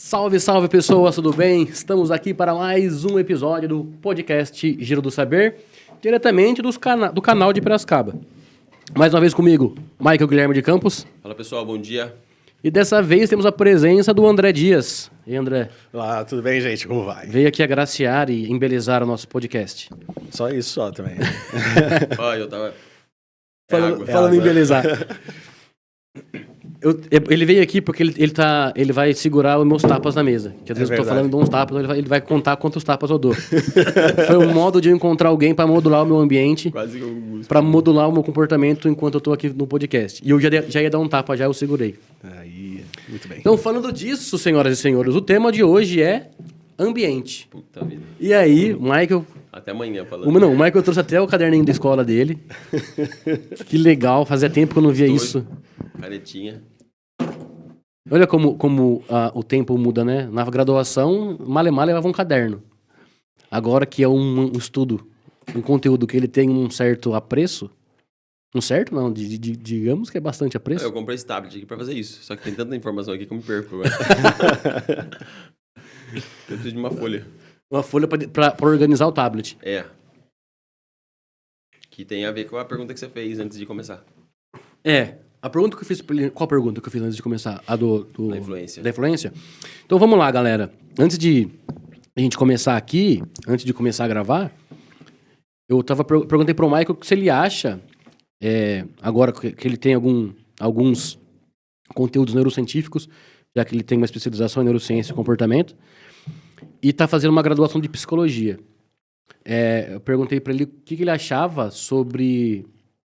Salve, salve pessoas, tudo bem? Estamos aqui para mais um episódio do podcast Giro do Saber, diretamente do canal de Piracicaba. Mais uma vez comigo, Michael Guilherme de Campos. Fala pessoal, bom dia. E dessa vez temos a presença do André Dias. E André? Olá, tudo bem, gente? Como vai? Veio aqui agraciar e embelezar o nosso podcast. Só isso, só também. Ó, eu tava... Falando em embelezar. Ele veio aqui porque ele vai segurar os meus tapas na mesa. Que às vezes eu tô falando de uns tapas, ele vai contar quantos tapas eu dou. Foi um modo de eu encontrar alguém para modular o meu ambiente, para modular o meu comportamento enquanto eu tô aqui no podcast. E eu já ia dar um tapa, já eu segurei. Aí, muito bem. Então, falando disso, senhoras e senhores, o tema de hoje é ambiente. Puta vida. E aí, o Michael... Até amanhã falando. O Michael trouxe até o caderninho da escola dele. Que legal, fazia tempo que eu não via isso. Canetinha. Olha como o tempo muda, né? Na graduação, Malemar levava um caderno. Agora que é um estudo, um conteúdo que ele tem um certo apreço, um certo não, digamos que é bastante apreço. Eu comprei esse tablet aqui pra fazer isso, só que tem tanta informação aqui que eu me perco agora. Eu preciso de uma folha. Uma folha pra organizar o tablet. É. Que tem a ver com a pergunta que você fez antes de começar. A pergunta que eu fiz... Qual a pergunta que eu fiz antes de começar? A Da influência. Da influência? Então vamos lá, galera. Antes de a gente começar aqui, antes de começar a gravar, eu perguntei pro Michael se ele acha, agora que ele tem alguns conteúdos neurocientíficos, já que ele tem uma especialização em neurociência e comportamento, e tá fazendo uma graduação de psicologia. Eu perguntei para ele o que ele achava sobre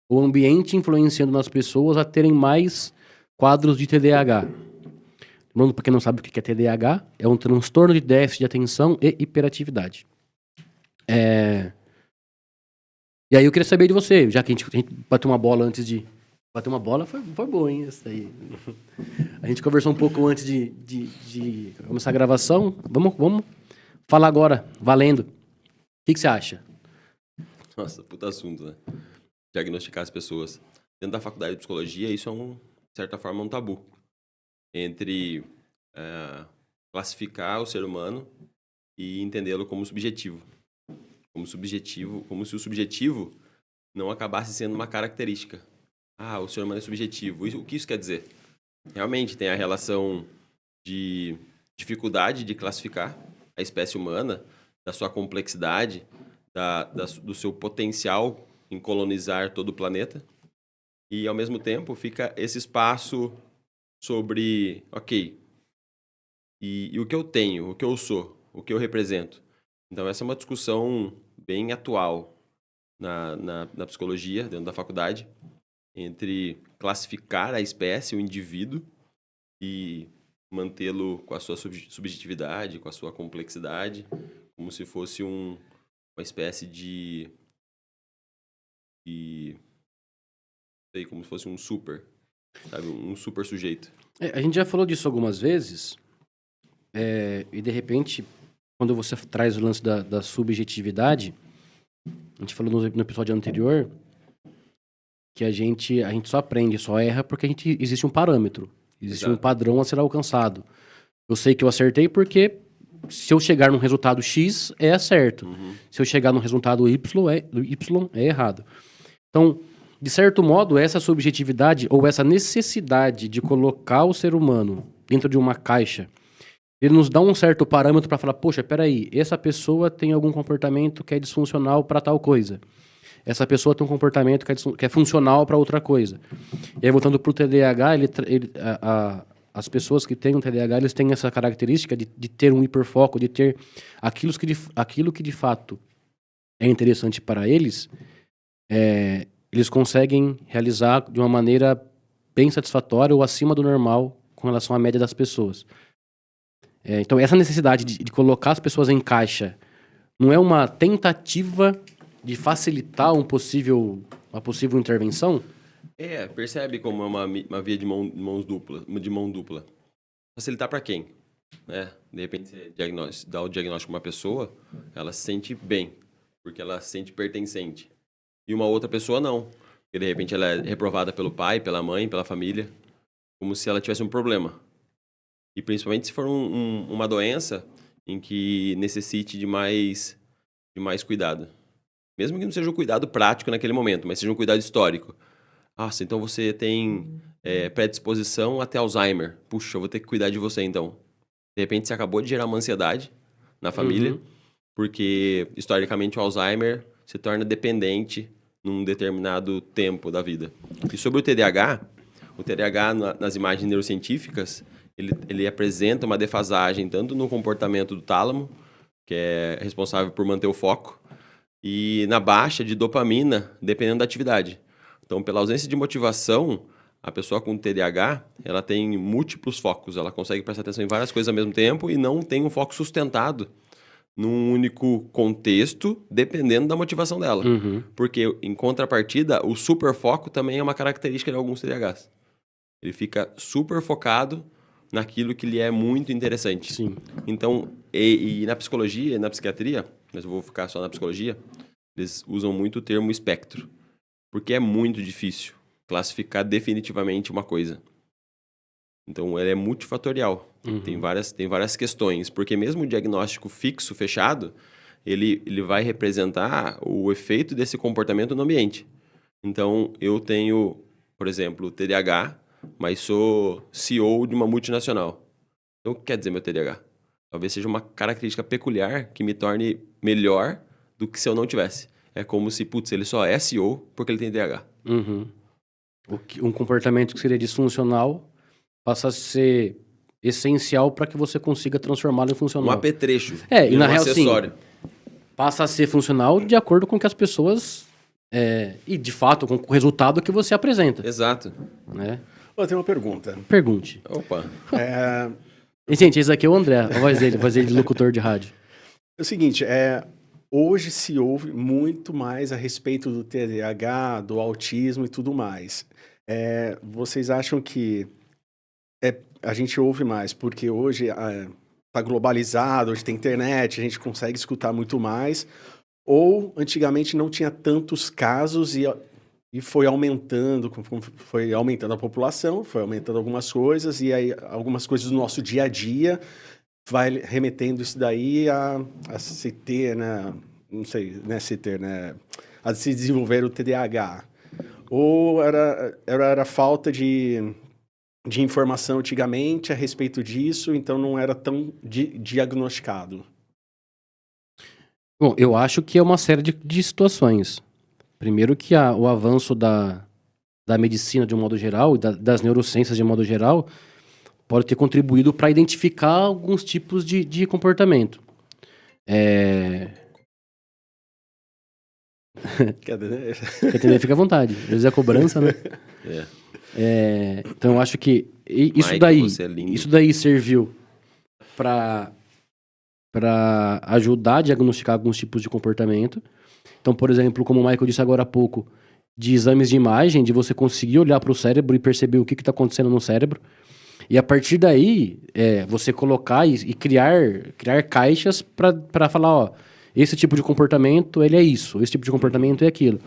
o ambiente influenciando nas pessoas a terem mais quadros de TDAH. Lembrando, para quem não sabe o que é TDAH, é um transtorno de déficit de atenção e hiperatividade. E aí eu queria saber de você, já que a gente bateu uma bola antes de... Bater uma bola foi bom, hein? Isso aí. A gente conversou um pouco antes de começar a gravação. Vamos falar agora, valendo. O que você acha? Nossa, puta assunto, né? Diagnosticar as pessoas. Dentro da faculdade de psicologia, isso é, de certa forma, um tabu. Entre classificar o ser humano e entendê-lo como subjetivo. Como se o subjetivo não acabasse sendo uma característica. O ser humano é subjetivo. O que isso quer dizer? Realmente tem a relação de dificuldade de classificar a espécie humana, da sua complexidade, do seu potencial em colonizar todo o planeta. E, ao mesmo tempo, fica esse espaço sobre, e o que eu tenho, o que eu sou, o que eu represento. Então, essa é uma discussão bem atual na psicologia, dentro da faculdade, entre classificar a espécie, o indivíduo, e mantê-lo com a sua subjetividade, com a sua complexidade, como se fosse uma espécie como se fosse um super, sabe? Um super sujeito. A gente já falou disso algumas vezes, e de repente, quando você traz o lance da subjetividade, a gente falou no episódio anterior que a gente só aprende, só erra porque existe um parâmetro, existe um padrão a ser alcançado. Eu sei que eu acertei porque se eu chegar num resultado X, é certo. Uhum. Se eu chegar num resultado Y é errado. Então, de certo modo, essa subjetividade ou essa necessidade de colocar o ser humano dentro de uma caixa, ele nos dá um certo parâmetro para falar, poxa, peraí, essa pessoa tem algum comportamento que é disfuncional para tal coisa. Essa pessoa tem um comportamento que é funcional para outra coisa. E aí, voltando para o TDAH, as pessoas que têm um TDAH, eles têm essa característica de ter um hiperfoco, de ter aquilo que de fato é interessante para eles, eles conseguem realizar de uma maneira bem satisfatória ou acima do normal com relação à média das pessoas. Então, essa necessidade de colocar as pessoas em caixa não é uma tentativa de facilitar uma possível intervenção? Percebe como é uma via de mão dupla. Facilitar para quem? Né? De repente, você dá o diagnóstico para uma pessoa, ela se sente bem, porque ela se sente pertencente. E uma outra pessoa não. Porque, de repente, ela é reprovada pelo pai, pela mãe, pela família, como se ela tivesse um problema. E principalmente se for uma doença em que necessite de mais cuidado. Mesmo que não seja um cuidado prático naquele momento, mas seja um cuidado histórico. Nossa, então você tem predisposição até Alzheimer. Puxa, eu vou ter que cuidar de você então. De repente você acabou de gerar uma ansiedade na família, porque historicamente o Alzheimer se torna dependente num determinado tempo da vida. E sobre o TDAH nas imagens neurocientíficas, ele apresenta uma defasagem tanto no comportamento do tálamo, que é responsável por manter o foco, e na baixa de dopamina, dependendo da atividade. Então, pela ausência de motivação, a pessoa com TDAH, ela tem múltiplos focos, ela consegue prestar atenção em várias coisas ao mesmo tempo e não tem um foco sustentado num único contexto, dependendo da motivação dela. Porque, em contrapartida, o superfoco também é uma característica de alguns TDAHs. Ele fica super focado naquilo que lhe é muito interessante. Sim. Então, e na psicologia e na psiquiatria, mas eu vou ficar só na psicologia, eles usam muito o termo espectro, porque é muito difícil classificar definitivamente uma coisa. Então, ele é multifatorial. Tem várias questões, porque mesmo o diagnóstico fixo, fechado, ele vai representar o efeito desse comportamento no ambiente. Então, eu tenho, por exemplo, TDAH, mas sou CEO de uma multinacional. Então, o que quer dizer meu TDAH? Talvez seja uma característica peculiar que me torne melhor do que se eu não tivesse. É como se, ele só é CEO porque ele tem TDAH. Um comportamento que seria disfuncional passa a ser essencial para que você consiga transformá-lo em funcional. Um apetrecho. E na real, acessório. Sim, passa a ser funcional de acordo com o que as pessoas... e, de fato, com o resultado que você apresenta. Exato. Né? Eu tenho uma pergunta. Pergunte. Opa. E, gente, esse aqui é o André, a voz dele de locutor de rádio. É o seguinte, hoje se ouve muito mais a respeito do TDAH, do autismo e tudo mais. Vocês acham que a gente ouve mais porque hoje está globalizado, hoje tem internet, a gente consegue escutar muito mais, ou antigamente não tinha tantos casos e foi aumentando a população, foi aumentando algumas coisas, e aí algumas coisas do nosso dia a dia vai remetendo isso daí a se ter, né? Não sei, né? Se ter, né? A se desenvolver o TDAH. Ou era falta de informação antigamente a respeito disso, então não era tão diagnosticado? Bom, eu acho que é uma série de situações. Primeiro que o avanço da medicina de um modo geral, e das neurociências de um modo geral, pode ter contribuído para identificar alguns tipos de comportamento. Quer dizer? Quer entender? Fica à vontade. Às vezes é cobrança, né? Então eu acho que isso daí serviu para ajudar a diagnosticar alguns tipos de comportamento. Então, por exemplo, como o Michael disse agora há pouco, de exames de imagem, de você conseguir olhar para o cérebro e perceber o que está acontecendo no cérebro. E a partir daí, você colocar e criar caixas para falar, ó, esse tipo de comportamento, ele é isso, esse tipo de comportamento é aquilo.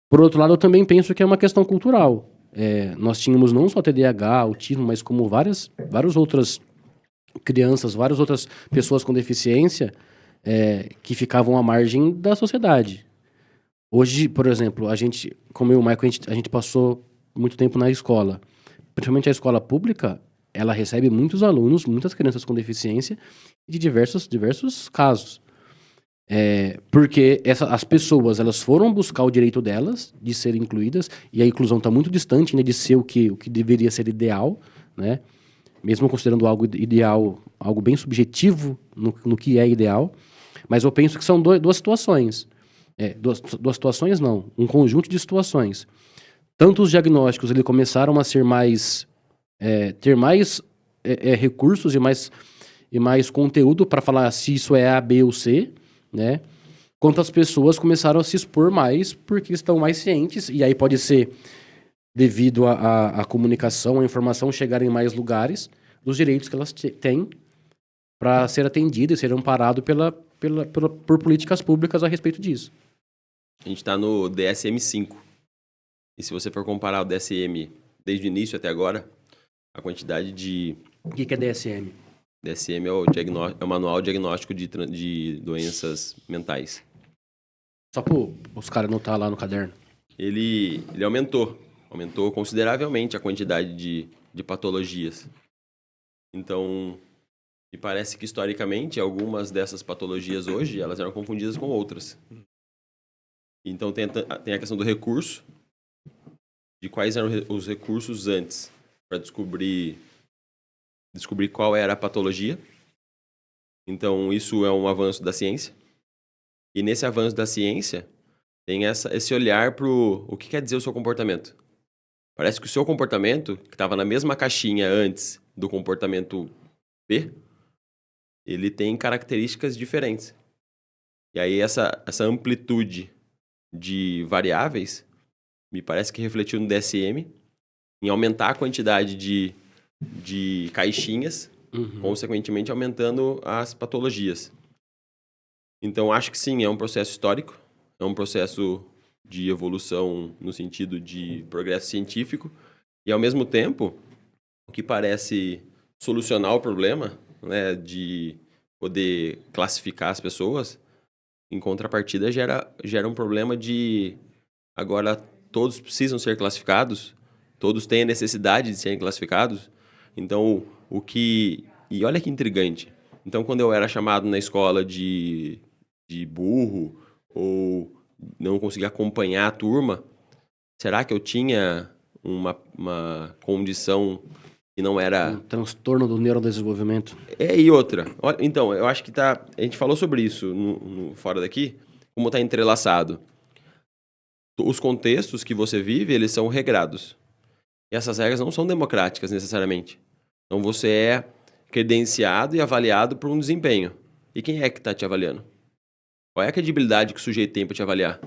Por outro lado, eu também penso que é uma questão cultural. Nós tínhamos não só TDAH, autismo, mas como várias outras crianças, várias outras pessoas com deficiência que ficavam à margem da sociedade. Hoje, por exemplo, como eu e o Michael, a gente passou muito tempo na escola. Principalmente a escola pública, ela recebe muitos alunos, muitas crianças com deficiência, de diversos casos. Porque as pessoas, elas foram buscar o direito delas de serem incluídas, e a inclusão está muito distante, né, de ser o que deveria ser ideal, né? Mesmo considerando algo ideal, algo bem subjetivo no que é ideal. Mas eu penso que são duas situações. Duas situações não, um conjunto de situações. Tanto os diagnósticos começaram a ser ter mais recursos e mais conteúdo para falar se isso é A, B ou C, né? Quanto as pessoas começaram a se expor mais porque estão mais cientes, e aí pode ser devido à comunicação, à informação chegar em mais lugares, dos direitos que elas têm para ser atendidas e ser amparado por políticas públicas a respeito disso. A gente está no DSM-5. E se você for comparar o DSM desde o início até agora, a quantidade de O que é DSM? DSM é o Manual Diagnóstico de Doenças Mentais. Só para os caras anotar lá no caderno. Ele aumentou consideravelmente a quantidade de patologias. Então, me parece que historicamente algumas dessas patologias hoje, elas eram confundidas com outras. Então tem a questão do recurso, de quais eram os recursos antes para descobrir qual era a patologia. Então isso é um avanço da ciência. E nesse avanço da ciência tem esse olhar para o que quer dizer o seu comportamento. Parece que o seu comportamento, que estava na mesma caixinha antes do comportamento B, ele tem características diferentes. E aí essa amplitude de variáveis, me parece que refletiu no DSM, em aumentar a quantidade de caixinhas, consequentemente aumentando as patologias. Então, acho que sim, é um processo histórico, é um processo de evolução no sentido de progresso científico, e ao mesmo tempo, o que parece solucionar o problema, né, de poder classificar as pessoas, em contrapartida gera um problema de agora todos precisam ser classificados, todos têm a necessidade de serem classificados. Então, e olha que intrigante. Então, quando eu era chamado na escola de burro ou não conseguia acompanhar a turma, será que eu tinha uma condição que não era... Um transtorno do neurodesenvolvimento. E outra. Então, eu acho que a gente falou sobre isso fora daqui, como está entrelaçado. Os contextos que você vive, eles são regrados. E essas regras não são democráticas, necessariamente. Então, você é credenciado e avaliado por um desempenho. E quem é que está te avaliando? Qual é a credibilidade que o sujeito tem para te avaliar?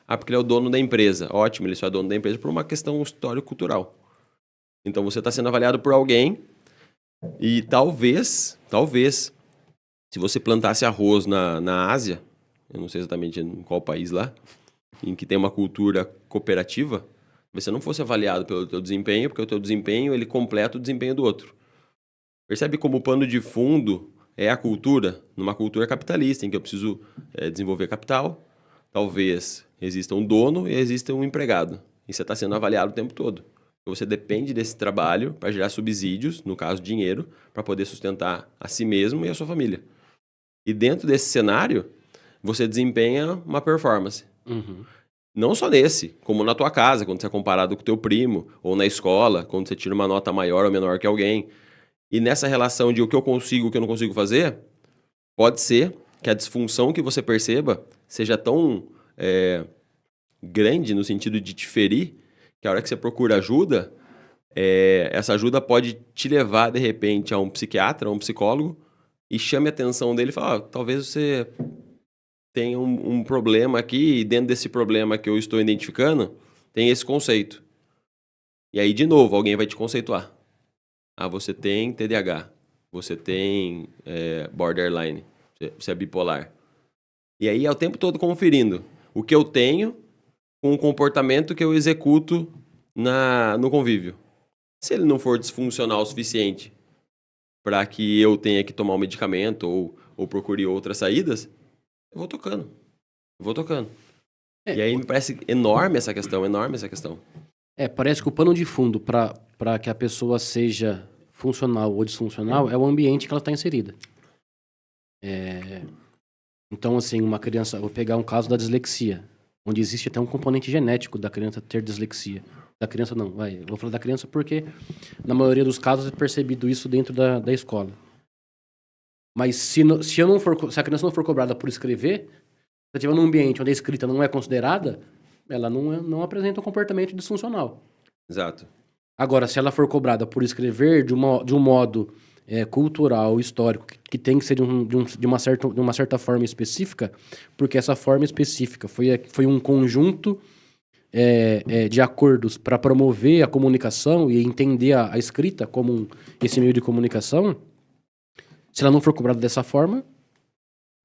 Porque ele é o dono da empresa. Ótimo, ele só é dono da empresa por uma questão histórico-cultural. Então, você está sendo avaliado por alguém e talvez, se você plantasse arroz na Ásia, eu não sei exatamente em qual país lá, em que tem uma cultura cooperativa, você não fosse avaliado pelo teu desempenho, porque o teu desempenho ele completa o desempenho do outro. Percebe como o pano de fundo é a cultura? Numa cultura capitalista, em que eu preciso desenvolver capital, talvez exista um dono e exista um empregado. E você está sendo avaliado o tempo todo. Você depende desse trabalho para gerar subsídios, no caso dinheiro, para poder sustentar a si mesmo e a sua família. E dentro desse cenário, você desempenha uma performance. Não só nesse, como na tua casa, quando você é comparado com o teu primo, ou na escola, quando você tira uma nota maior ou menor que alguém. E nessa relação de o que eu consigo e o que eu não consigo fazer, pode ser que a disfunção que você perceba seja tão grande no sentido de te ferir, que a hora que você procura ajuda, essa ajuda pode te levar, de repente, a um psiquiatra, a um psicólogo, e chame a atenção dele e fala, talvez você tenha um problema aqui, e dentro desse problema que eu estou identificando, tem esse conceito. E aí, de novo, alguém vai te conceituar. Você tem TDAH, você tem borderline, você é bipolar. E aí é o tempo todo conferindo o que eu tenho com o comportamento que eu executo no convívio. Se ele não for disfuncional o suficiente para que eu tenha que tomar um medicamento ou procure outras saídas, eu vou tocando. E aí me parece enorme essa questão. Parece que o pano de fundo para que a pessoa seja funcional ou disfuncional é o ambiente que ela está inserida. Então, assim, uma criança... Vou pegar um caso da dislexia, onde existe até um componente genético da criança ter dislexia. Da criança não, vou falar da criança porque na maioria dos casos é percebido isso dentro da escola. Mas se a criança não for cobrada por escrever, se ela estiver num ambiente onde a escrita não é considerada, ela não apresenta um comportamento disfuncional. Exato. Agora, se ela for cobrada por escrever de um modo cultural, histórico, que tem que ser de uma certa forma específica, porque essa forma específica foi um conjunto de acordos para promover a comunicação e entender a escrita como esse meio de comunicação, se ela não for cobrada dessa forma,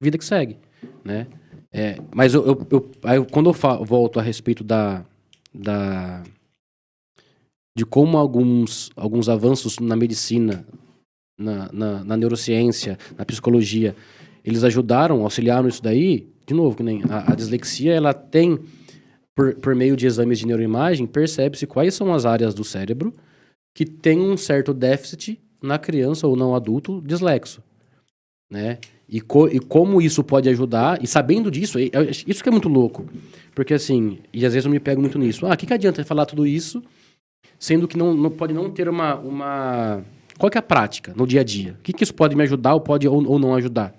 vida que segue, né? Mas quando eu volto a respeito de como alguns avanços na medicina na neurociência, na psicologia, eles ajudaram, auxiliaram isso daí. De novo, que nem a dislexia, ela tem, por meio de exames de neuroimagem, percebe-se quais são as áreas do cérebro que tem um certo déficit na criança ou não adulto dislexo, né? E como isso pode ajudar, e sabendo disso, isso que é muito louco, porque assim, e às vezes eu me pego muito nisso, o que adianta falar tudo isso, sendo que não pode não ter uma... Qual que é a prática no dia a dia? O que isso pode me ajudar ou pode ou não ajudar?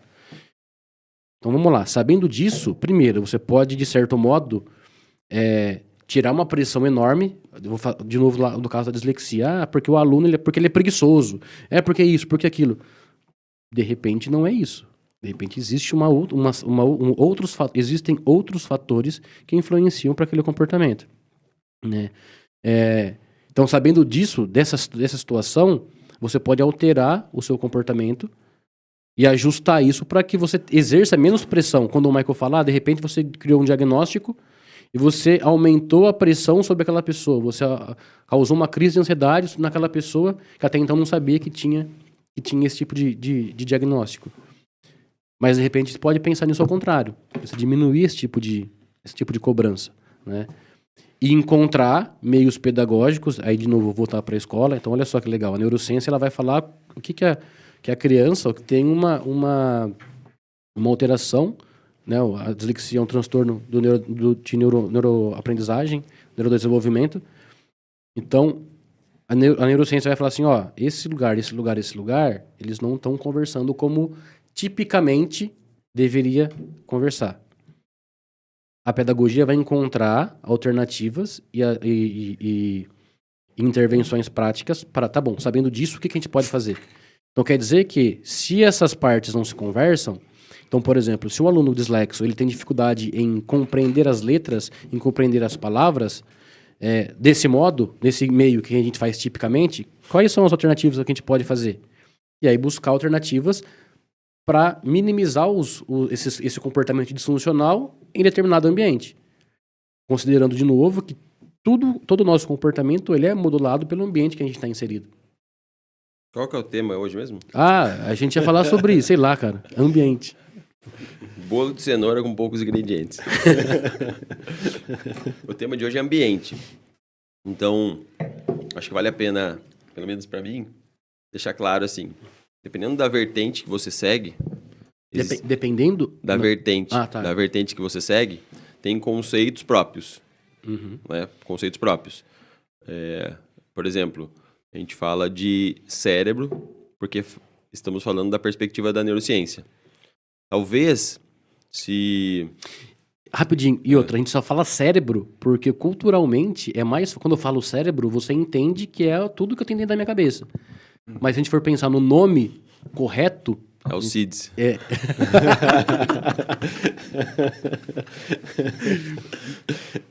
Então vamos lá, sabendo disso, primeiro, você pode, de certo modo, tirar uma pressão enorme, eu vou falar de novo lá do caso da dislexia, porque o aluno, porque ele é preguiçoso, porque isso, porque aquilo. De repente não é isso. De repente existe existem outros fatores que influenciam para aquele comportamento, né? Então, sabendo disso, dessa situação, você pode alterar o seu comportamento e ajustar isso para que você exerça menos pressão. Quando o Michael fala, de repente você criou um diagnóstico e você aumentou a pressão sobre aquela pessoa. Você causou uma crise de ansiedade naquela pessoa que até então não sabia que tinha esse tipo de diagnóstico. Mas, de repente, você pode pensar nisso ao contrário. Você diminuir esse tipo de cobrança, né? E encontrar meios pedagógicos, aí, de novo, voltar para a escola. Então, olha só que legal. A neurociência ela vai falar o que a criança que tem uma alteração, né? A dislexia é um transtorno de neuroaprendizagem, neurodesenvolvimento. Então, a neurociência vai falar assim, esse lugar, eles não estão conversando como tipicamente deveria conversar. A pedagogia vai encontrar alternativas e intervenções práticas para, tá bom, sabendo disso, o que a gente pode fazer? Então, quer dizer que, se essas partes não se conversam, então, por exemplo, se o aluno dislexo ele tem dificuldade em compreender as letras, em compreender as palavras, desse modo, nesse meio que a gente faz tipicamente, quais são as alternativas que a gente pode fazer? E aí buscar alternativas para minimizar esse comportamento disfuncional em determinado ambiente. Considerando, de novo, que todo o nosso comportamento ele é modulado pelo ambiente que a gente está inserido. Qual que é o tema hoje mesmo? A gente ia falar sobre isso, sei lá, cara. Ambiente. Bolo de cenoura com poucos ingredientes. O tema de hoje é ambiente. Então, acho que vale a pena, pelo menos para mim, deixar claro assim, dependendo da vertente que você segue... Dependendo? Da vertente. Tá. Da vertente que você segue, tem conceitos próprios. Uhum. Né? Conceitos próprios. Por exemplo, a gente fala de cérebro, porque estamos falando da perspectiva da neurociência. Talvez, se... Rapidinho, e outra, a gente só fala cérebro, porque culturalmente é mais... Quando eu falo cérebro, você entende que é tudo que eu tenho dentro da minha cabeça. Mas se a gente for pensar no nome correto... É o CIDS.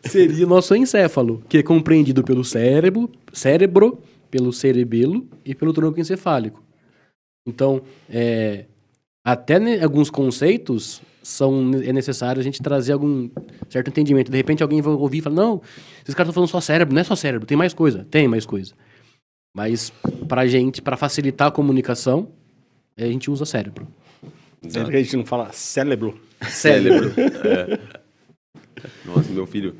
Seria o nosso encéfalo, que é compreendido pelo cérebro, pelo cerebelo e pelo tronco encefálico. Então, até alguns conceitos é necessário a gente trazer algum certo entendimento. De repente alguém vai ouvir e falar, não, esses caras estão falando só cérebro, não é só cérebro, tem mais coisa. Tem mais coisa. Mas para facilitar a comunicação, a gente usa cérebro. Exato. A gente não fala cérebro. Cérebro. Nossa, meu filho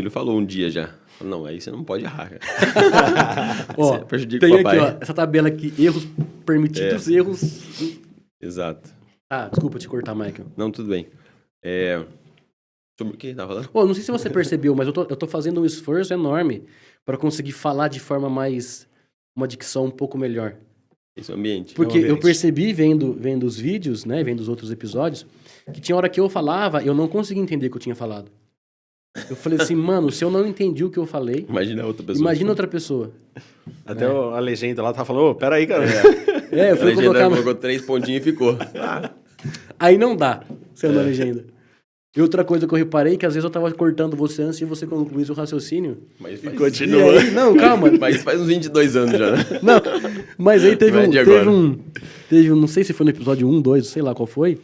falou um dia já. Não, aí você não pode errar, cara. Ó, prejudica tem o papai. aqui, essa tabela aqui, erros permitidos, erros... Exato. Desculpa te cortar, Michael. Não, tudo bem. Sobre o que tava falando? Não sei se você percebeu, mas eu tô fazendo um esforço enorme para conseguir falar de forma mais... uma dicção um pouco melhor. Esse é o ambiente. Porque eu percebi, vendo os vídeos, né, vendo os outros episódios, que tinha hora que eu falava, eu não conseguia entender o que eu tinha falado. Eu falei assim, mano, se eu não entendi o que eu falei... Imagina outra pessoa. Até a legenda lá tá falando, peraí, cara. Eu fui colocar... colocou 3 pontinhos e ficou. Aí não dá, sendo a legenda. E outra coisa que eu reparei, que às vezes eu tava cortando você antes de você concluir o raciocínio. Mas continua. Aí, não, calma. Mas faz uns 22 anos já, né? Não, mas aí teve Não é de agora. teve um... Não sei se foi no episódio 1, 2, sei lá qual foi.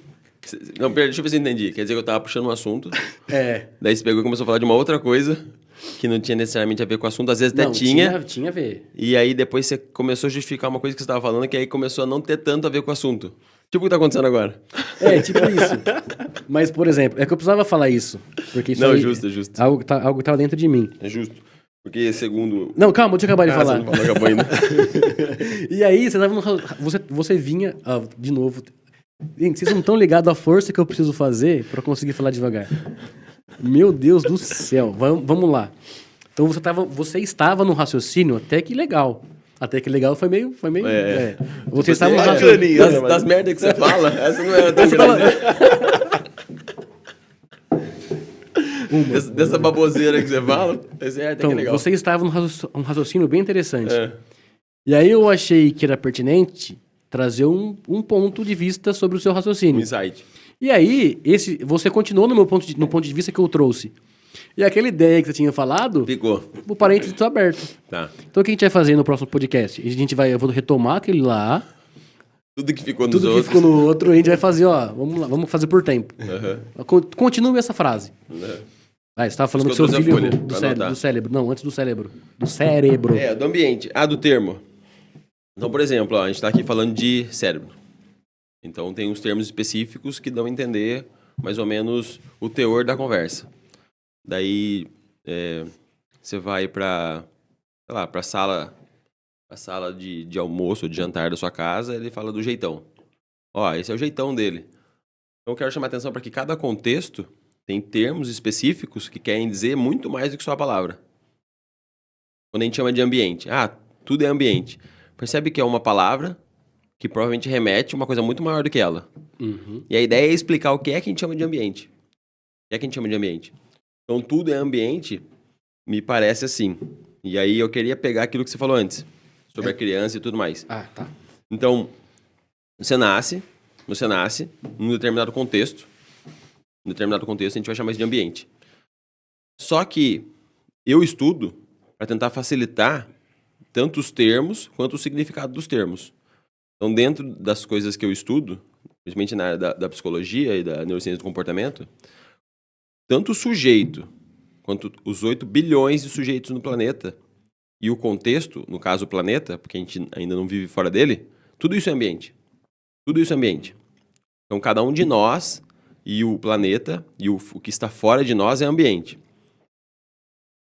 Não, pera, deixa eu ver se eu entendi. Quer dizer que eu tava puxando um assunto, É. daí você pegou e começou a falar de uma outra coisa que não tinha necessariamente a ver com o assunto, às vezes até Não, tinha a ver. E aí depois você começou a justificar uma coisa que você estava falando, que aí começou a não ter tanto a ver com o assunto. Tipo o que tá acontecendo agora. É, tipo isso. Mas, por exemplo, é que eu precisava falar isso. Porque isso Não, aí justo, é justo. Algo que tava dentro de mim. É justo. Porque segundo... Não, calma, deixa eu acabar de falar. Você não falou, acabou ainda. E aí, você tava no, você vinha, de novo. Gente, vocês não estão ligados à força que eu preciso fazer pra conseguir falar devagar. Meu Deus do céu. Vamos lá. Então você estava no raciocínio até que legal. Até que legal foi meio. Você estava no raciocínio. Das merdas que você fala, essa não era tão grande. Dessa baboseira que você fala, esse é até Então, que legal. você estava num raciocínio bem interessante. É. E aí eu achei que era pertinente trazer um ponto de vista sobre o seu Um raciocínio. insight. E aí, você continuou no ponto de vista que eu trouxe. E aquela ideia que você tinha falado, Ficou. o parênteses está aberto. Tá. Então o que a gente vai fazer no próximo podcast? Eu vou retomar aquele lá, Tudo que ficou nos tudo outros. que ficou no outro, e a gente vai fazer, vamos lá, vamos fazer por tempo. Aham. Continue essa frase. Vai, você estava falando do seu Escutou filho essa folha, pra anotar. do cérebro. Não, antes do cérebro. Do cérebro. É, do ambiente. Do termo. Então, por exemplo, a gente está aqui falando de cérebro. Então, tem uns termos específicos que dão a entender mais ou menos o teor da conversa. Daí, você vai para, sei lá, para a sala de almoço ou de jantar da sua casa, ele fala do jeitão. Esse é o jeitão dele. Então, eu quero chamar a atenção para que cada contexto tem termos específicos que querem dizer muito mais do que só a palavra. Quando a gente chama de ambiente. Tudo é ambiente. Percebe que é uma palavra que provavelmente remete a uma coisa muito maior do que ela. Uhum. E a ideia é explicar o que é que a gente chama de ambiente. O que é que a gente chama de ambiente? Então, tudo é ambiente, me parece assim. E aí eu queria pegar aquilo que você falou antes, sobre a criança e tudo mais. Tá. Então, você nasce num determinado contexto. Em determinado contexto, a gente vai chamar isso de ambiente. Só que eu estudo para tentar facilitar tanto os termos quanto o significado dos termos. Então, dentro das coisas que eu estudo, principalmente na área da psicologia e da neurociência do comportamento, tanto o sujeito quanto os 8 bilhões de sujeitos no planeta e o contexto, no caso o planeta, porque a gente ainda não vive fora dele, tudo isso é ambiente. Tudo isso é ambiente. Então, cada um de nós e o planeta e o que está fora de nós é ambiente.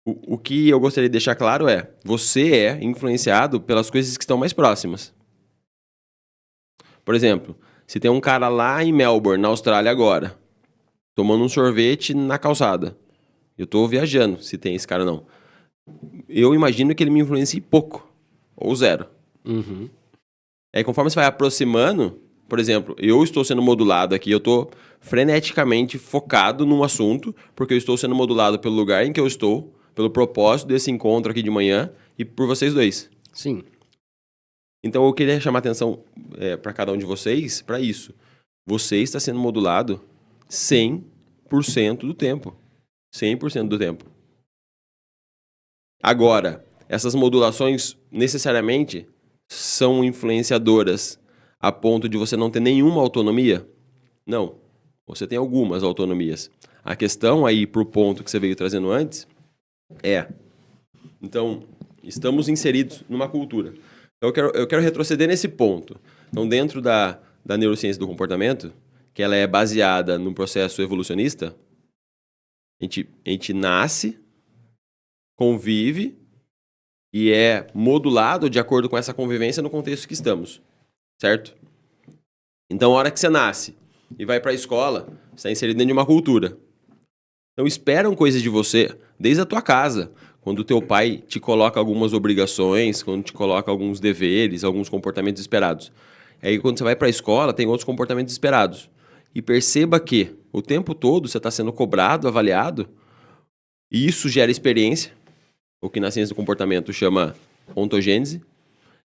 O que eu gostaria de deixar claro é, você é influenciado pelas coisas que estão mais próximas. Por exemplo, se tem um cara lá em Melbourne, na Austrália agora, tomando um sorvete na calçada. Eu estou viajando, se tem esse cara ou não. Eu imagino que ele me influencie pouco, ou zero. Uhum. Aí, conforme você vai aproximando, por exemplo, eu estou sendo modulado aqui, eu estou freneticamente focado num assunto, porque eu estou sendo modulado pelo lugar em que eu estou, pelo propósito desse encontro aqui de manhã e por vocês dois. Sim. Então, eu queria chamar a atenção para cada um de vocês para isso. Você está sendo modulado 100% do tempo. 100% do tempo. Agora, essas modulações necessariamente são influenciadoras a ponto de você não ter nenhuma autonomia? Não. Você tem algumas autonomias. A questão aí, pro ponto que você veio trazendo antes, então, estamos inseridos numa cultura. Então, eu quero retroceder nesse ponto. Então, dentro da neurociência do comportamento, que ela é baseada num processo evolucionista, a gente nasce, convive e é modulado de acordo com essa convivência no contexto que estamos. Certo? Então, a hora que você nasce e vai para a escola, você está inserido dentro de uma cultura. Então, esperam coisas de você desde a tua casa. Quando o teu pai te coloca algumas obrigações, quando te coloca alguns deveres, alguns comportamentos esperados. Aí, quando você vai para a escola, tem outros comportamentos esperados. E perceba que o tempo todo você está sendo cobrado, avaliado, e isso gera experiência, o que na ciência do comportamento chama ontogênese.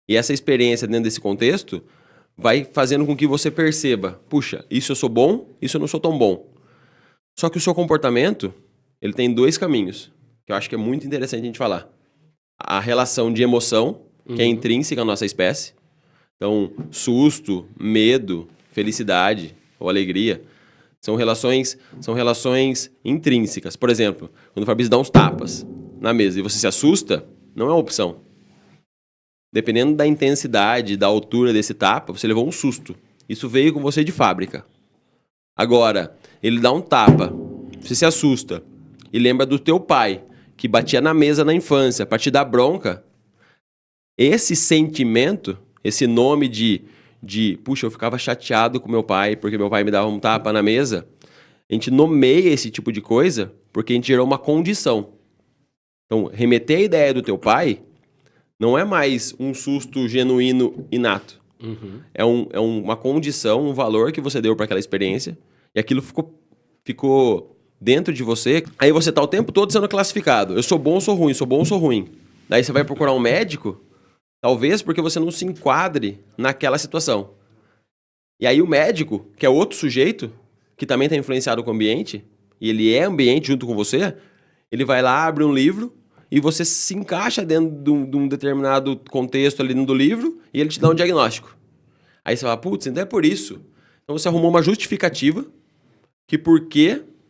E essa experiência dentro desse contexto vai fazendo com que você perceba, puxa, isso eu sou bom, isso eu não sou tão bom. Só que o seu comportamento, ele tem 2 caminhos, que eu acho que é muito interessante a gente falar. A relação de emoção, que é intrínseca à nossa espécie. Então, susto, medo, felicidade, ou alegria. São relações intrínsecas. Por exemplo, quando o Fabrício dá uns tapas na mesa e você se assusta, não é uma opção. Dependendo da intensidade, da altura desse tapa, você levou um susto. Isso veio com você de fábrica. Agora, ele dá um tapa, você se assusta e lembra do teu pai, que batia na mesa na infância para te dar bronca. Esse sentimento, esse nome de puxa, eu ficava chateado com meu pai porque meu pai me dava um tapa na mesa, a gente nomeia esse tipo de coisa porque a gente gerou uma condição. Então, remeter a ideia do teu pai não é mais um susto genuíno inato. Uhum. É uma condição, um valor que você deu para aquela experiência e aquilo ficou dentro de você. Aí você tá o tempo todo sendo classificado. Eu sou bom ou sou ruim, sou bom ou sou ruim. Daí você vai procurar um médico, talvez porque você não se enquadre naquela situação. E aí o médico, que é outro sujeito, que também está influenciado com o ambiente, e ele é ambiente junto com você, ele vai lá, abre um livro, e você se encaixa dentro de um determinado contexto ali do livro, e ele te dá um diagnóstico. Aí você fala, putz, então é por isso. Então você arrumou uma justificativa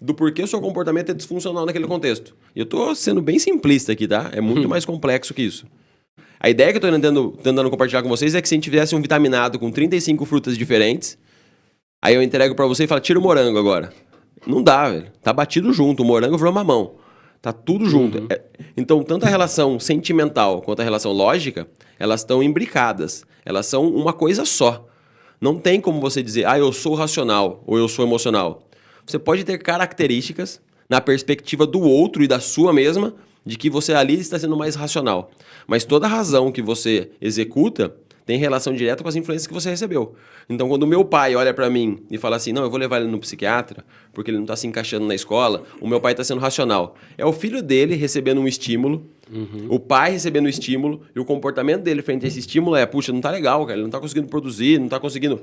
do porquê o seu comportamento é disfuncional naquele contexto. E eu tô sendo bem simplista aqui, tá? É muito mais complexo que isso. A ideia que eu tô tentando compartilhar com vocês é que se a gente tivesse um vitaminado com 35 frutas diferentes, aí eu entrego pra você e falo, tira o morango agora. Não dá, velho. Tá batido junto. O morango virou mamão. Tá tudo junto. Uhum. Então, tanto a relação sentimental quanto a relação lógica, elas estão imbricadas. Elas são uma coisa só. Não tem como você dizer, eu sou racional ou eu sou emocional. Você pode ter características na perspectiva do outro e da sua mesma, de que você ali está sendo mais racional. Mas toda razão que você executa tem relação direta com as influências que você recebeu. Então, quando o meu pai olha para mim e fala assim, não, eu vou levar ele no psiquiatra, porque ele não está se encaixando na escola, o meu pai está sendo racional. É o filho dele recebendo um estímulo, o pai recebendo um estímulo, e o comportamento dele frente a esse estímulo é, puxa, não está legal, cara, ele não está conseguindo produzir, não está conseguindo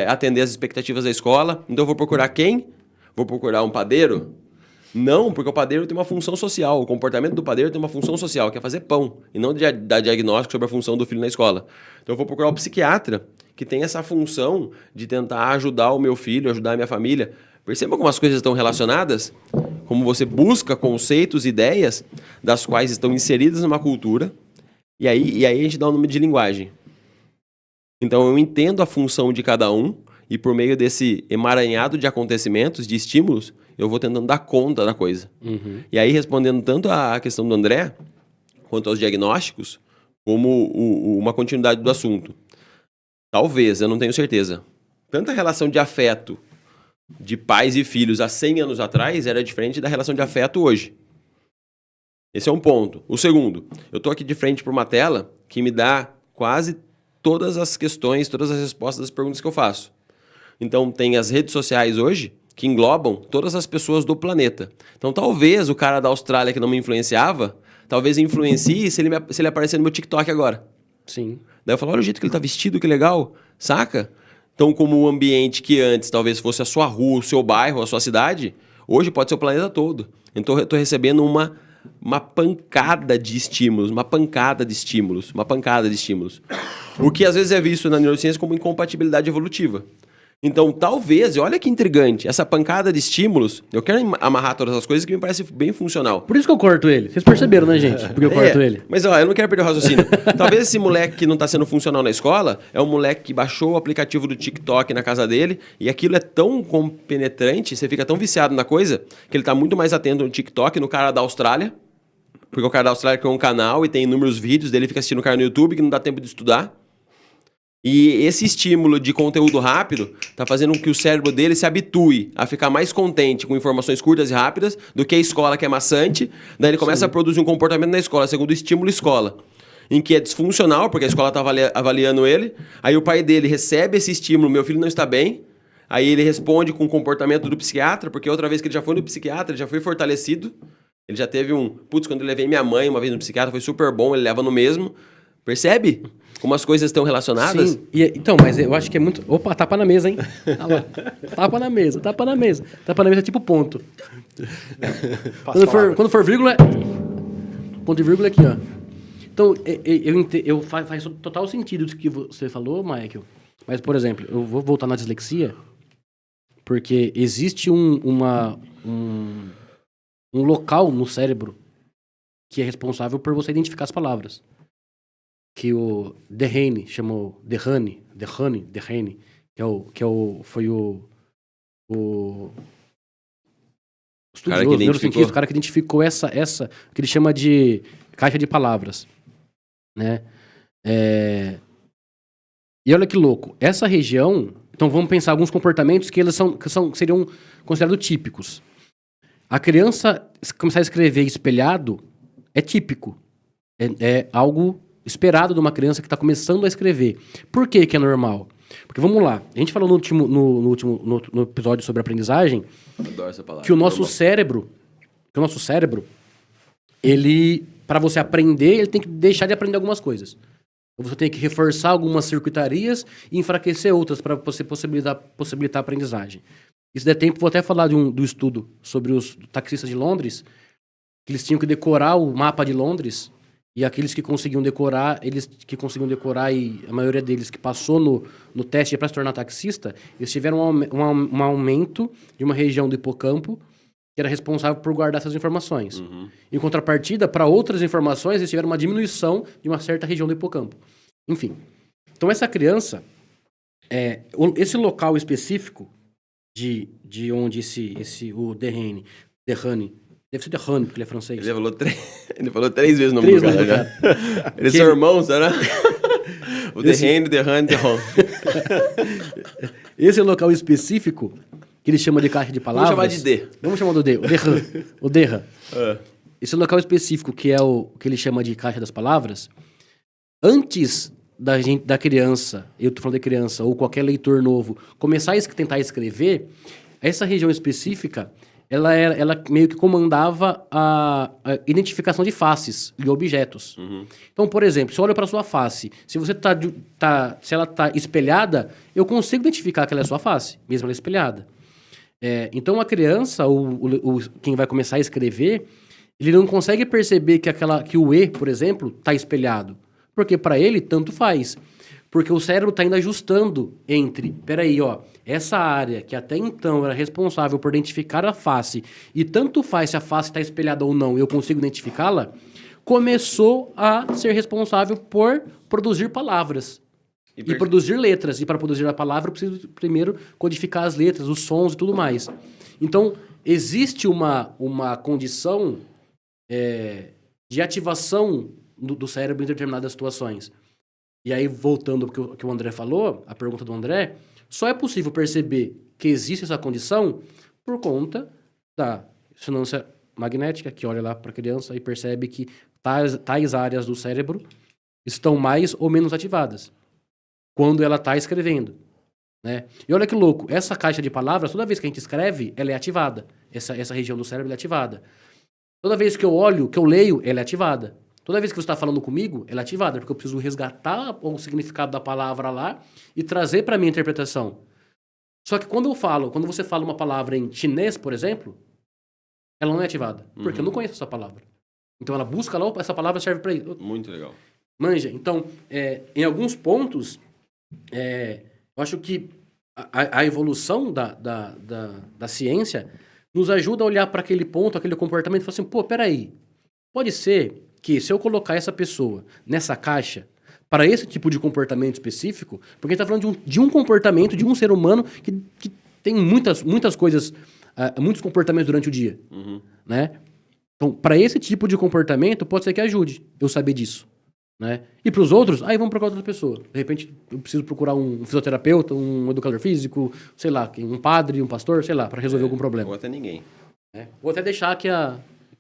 atender as expectativas da escola, então eu vou procurar quem? Vou procurar um padeiro? Não, porque o padeiro tem uma função social. O comportamento do padeiro tem uma função social, que é fazer pão, e não dar diagnóstico sobre a função do filho na escola. Então eu vou procurar o psiquiatra, que tem essa função de tentar ajudar o meu filho, ajudar a minha família. Perceba como as coisas estão relacionadas? Como você busca conceitos, ideias, das quais estão inseridas numa cultura, e aí a gente dá um nome de linguagem. Então eu entendo a função de cada um, e por meio desse emaranhado de acontecimentos, de estímulos, eu vou tentando dar conta da coisa. Uhum. E aí, respondendo tanto à questão do André, quanto aos diagnósticos, como uma continuidade do assunto. Talvez, eu não tenho certeza. Tanta relação de afeto de pais e filhos há 100 anos atrás era diferente da relação de afeto hoje. Esse é um ponto. O segundo, eu estou aqui de frente para uma tela que me dá quase todas as questões, todas as respostas das perguntas que eu faço. Então, tem as redes sociais hoje, que englobam todas as pessoas do planeta. Então, talvez o cara da Austrália que não me influenciava, talvez influencie se ele aparecer no meu TikTok agora. Sim. Daí eu falo, olha o jeito que ele tá vestido, que legal, saca? Então, como o ambiente que antes talvez fosse a sua rua, o seu bairro, a sua cidade, hoje pode ser o planeta todo. Então, eu tô recebendo uma pancada de estímulos, O que às vezes é visto na neurociência como incompatibilidade evolutiva. Então, talvez, e olha que intrigante, essa pancada de estímulos, eu quero amarrar todas as coisas que me parece bem funcional. Por isso que eu corto ele. Vocês perceberam, né, gente? Porque eu corto ele. Mas, eu não quero perder o raciocínio. Talvez esse moleque que não está sendo funcional na escola é um moleque que baixou o aplicativo do TikTok na casa dele e aquilo é tão compenetrante, você fica tão viciado na coisa, que ele está muito mais atento no TikTok, no cara da Austrália, porque o cara da Austrália criou um canal e tem inúmeros vídeos dele, fica assistindo o cara no YouTube que não dá tempo de estudar. E esse estímulo de conteúdo rápido está fazendo com que o cérebro dele se habitue a ficar mais contente com informações curtas e rápidas do que a escola, que é maçante. Daí ele começa a produzir um comportamento na escola, segundo o estímulo escola, em que é disfuncional, porque a escola está avaliando ele. Aí o pai dele recebe esse estímulo, meu filho não está bem. Aí ele responde com o comportamento do psiquiatra, porque outra vez que ele já foi no psiquiatra, ele já foi fortalecido. Ele já teve quando eu levei minha mãe uma vez no psiquiatra, foi super bom, ele leva no mesmo. Percebe? Como as coisas estão relacionadas? Sim. Então, mas eu acho que é muito... Opa, tapa na mesa, hein? Olha lá. Tapa na mesa. Tapa na mesa é tipo ponto. Quando for vírgula... Ponto e vírgula é aqui, ó. Então, faz total sentido o que você falou, Michael. Mas, por exemplo, eu vou voltar na dislexia. Porque existe um local no cérebro que é responsável por você identificar as palavras. Que o Derrane chamou Derrane, foi o estudioso, neurocientista, o cara que identificou essa que ele chama de caixa de palavras, né? E olha que louco, essa região, então vamos pensar alguns comportamentos que eles seriam considerados típicos. A criança começar a escrever espelhado é típico, é algo esperado de uma criança que está começando a escrever. Por que é normal? Porque vamos lá, a gente falou no episódio sobre aprendizagem, adoro essa palavra, que o nosso cérebro, ele, para você aprender, ele tem que deixar de aprender algumas coisas. Você tem que reforçar algumas circuitarias e enfraquecer outras para você possibilitar a aprendizagem. E se der tempo, vou até falar do estudo sobre os taxistas de Londres, que eles tinham que decorar o mapa de Londres, e aqueles que conseguiam decorar, e a maioria deles que passou no teste para se tornar taxista, eles tiveram um aumento de uma região do hipocampo que era responsável por guardar essas informações. Uhum. Em contrapartida, para outras informações, eles tiveram uma diminuição de uma certa região do hipocampo. Enfim. Então, essa criança, esse local específico de onde o Derrane, deve ser Derrane, porque ele é francês. Ele falou 3 vezes o nome do cara já. Eles são irmãos, será? O Derrane. Esse local específico, que ele chama de caixa de palavras... Vamos chamar de D. Vamos chamar do D, o Derran. Esse local específico, que é o que ele chama de caixa das palavras, antes da criança, eu tô falando de criança, ou qualquer leitor novo, começar a tentar escrever, essa região específica, ela meio que comandava a identificação de faces e objetos. Uhum. Então, por exemplo, se eu olho para sua face, se ela está espelhada, eu consigo identificar que ela é sua face, mesmo ela espelhada. Então, a criança, quem vai começar a escrever, ele não consegue perceber que o E, por exemplo, está espelhado. Porque para ele, tanto faz. Porque o cérebro está ainda ajustando entre... Peraí, essa área que até então era responsável por identificar a face, e tanto faz se a face está espelhada ou não, eu consigo identificá-la, começou a ser responsável por produzir palavras. E produzir letras. E para produzir a palavra, eu preciso primeiro codificar as letras, os sons e tudo mais. Então, existe uma condição de ativação do cérebro em determinadas situações. E aí, voltando ao que o André falou, a pergunta do André, só é possível perceber que existe essa condição por conta da ressonância magnética, que olha lá para a criança e percebe que tais áreas do cérebro estão mais ou menos ativadas quando ela está escrevendo, né? E olha que louco, essa caixa de palavras, toda vez que a gente escreve, ela é ativada. Essa região do cérebro é ativada. Toda vez que eu olho, que eu leio, ela é ativada. Toda vez que você está falando comigo, ela é ativada, porque eu preciso resgatar o significado da palavra lá e trazer para a minha interpretação. Só que quando você fala uma palavra em chinês, por exemplo, ela não é ativada, porque eu não conheço essa palavra. Então ela busca lá, essa palavra serve para isso. Muito legal. Manja, então, em alguns pontos, eu acho que a evolução da ciência nos ajuda a olhar para aquele ponto, aquele comportamento e falar assim, peraí, pode ser que se eu colocar essa pessoa nessa caixa para esse tipo de comportamento específico, porque a gente está falando de um comportamento de um ser humano que tem muitas coisas, muitos comportamentos durante o dia, né? Então, para esse tipo de comportamento, pode ser que ajude eu saber disso, né? E para os outros, aí vamos procurar outra pessoa. De repente, eu preciso procurar um fisioterapeuta, um educador físico, sei lá, um padre, um pastor, sei lá, para resolver algum problema. Ou até ninguém. Ou até deixar que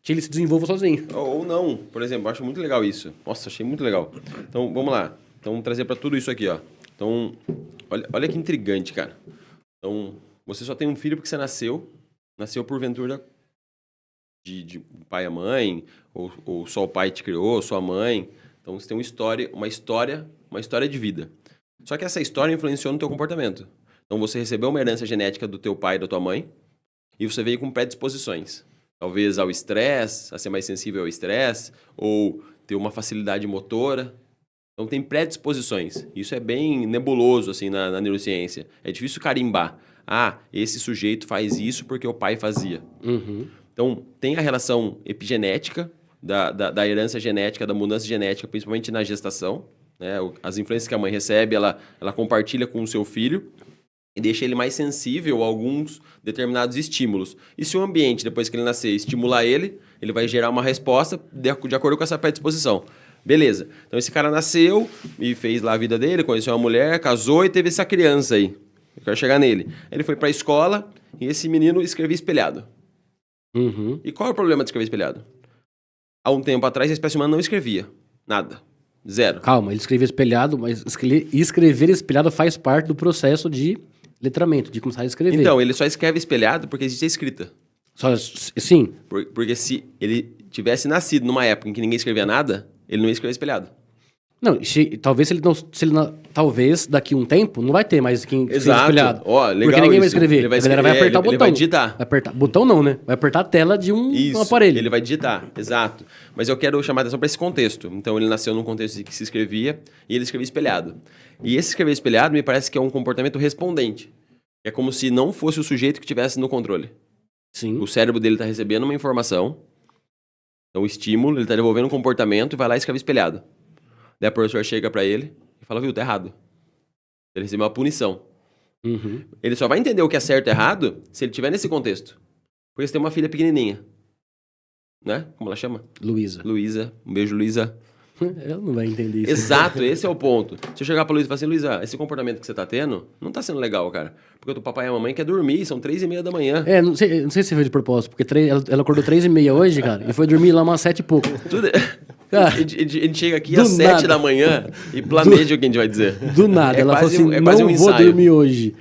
ele se desenvolva sozinho. Ou não, por exemplo, eu acho muito legal isso. Nossa, achei muito legal. Então, vamos lá. Então, vamos trazer para tudo isso aqui, ó. Então, olha que intrigante, cara. Então, você só tem um filho porque você nasceu porventura de pai e mãe, ou só o pai te criou, sua mãe. Então, você tem uma história de vida. Só que essa história influenciou no teu comportamento. Então, você recebeu uma herança genética do teu pai e da tua mãe, e você veio com predisposições. Talvez ao estresse, a ser mais sensível ao estresse, ou ter uma facilidade motora. Então, tem predisposições. Isso é bem nebuloso, assim, na neurociência. É difícil carimbar. Ah, esse sujeito faz isso porque o pai fazia. Uhum. Então, tem a relação epigenética, da herança genética, da mudança genética, principalmente na gestação. Né? As influências que a mãe recebe, ela compartilha com o seu filho e deixa ele mais sensível a alguns determinados estímulos. E se o ambiente, depois que ele nascer, estimular ele vai gerar uma resposta de acordo com essa predisposição. Beleza. Então, esse cara nasceu e fez lá a vida dele, conheceu uma mulher, casou e teve essa criança aí. Eu quero chegar nele. Ele foi pra escola e esse menino escrevia espelhado. Uhum. E qual é o problema de escrever espelhado? Há um tempo atrás, a espécie humana não escrevia. Nada. Zero. Calma, ele escrevia espelhado, mas escrever espelhado faz parte do processo de letramento, de começar a escrever. Então, ele só escreve espelhado porque existe a escrita. Sim. Porque se ele tivesse nascido numa época em que ninguém escrevia nada, ele não ia escrever espelhado. Não, talvez talvez daqui a um tempo não vai ter mais quem escreve espelhado. Ó, legal. Porque ninguém vai isso. escrever. Ele vai A galera vai apertar o botão. Ele vai digitar. Vai apertar. Botão não, né? Vai apertar a tela de um aparelho. Ele vai digitar, exato. Mas eu quero chamar a atenção para esse contexto. Então, ele nasceu num contexto em que se escrevia e ele escrevia espelhado. E esse escrever espelhado me parece que é um comportamento respondente. É como se não fosse o sujeito que estivesse no controle. Sim. O cérebro dele está recebendo uma informação, então o estímulo, ele está devolvendo um comportamento e vai lá e escreve espelhado. Daí a professora chega para ele e fala, viu, tá errado. Ele recebeu uma punição. Uhum. Ele só vai entender o que é certo e errado se ele estiver nesse contexto. Porque você tem uma filha pequenininha. Né? Como ela chama? Luísa. Luísa. Um beijo, Luísa. Ela não vai entender isso. Exato, esse é o ponto. Se eu chegar pra Luísa e falar assim, Luísa, esse comportamento que você tá tendo não tá sendo legal, cara. Porque o papai e a mamãe quer dormir, são 3:30 da manhã. Não sei se você fez de propósito, porque ela acordou 3:30 hoje, cara, e foi dormir lá umas 7 e pouco. Tudo... Cara, a gente chega aqui às 7 da manhã e planeja o que a gente vai dizer. Do nada, ela falou assim, não vou dormir hoje.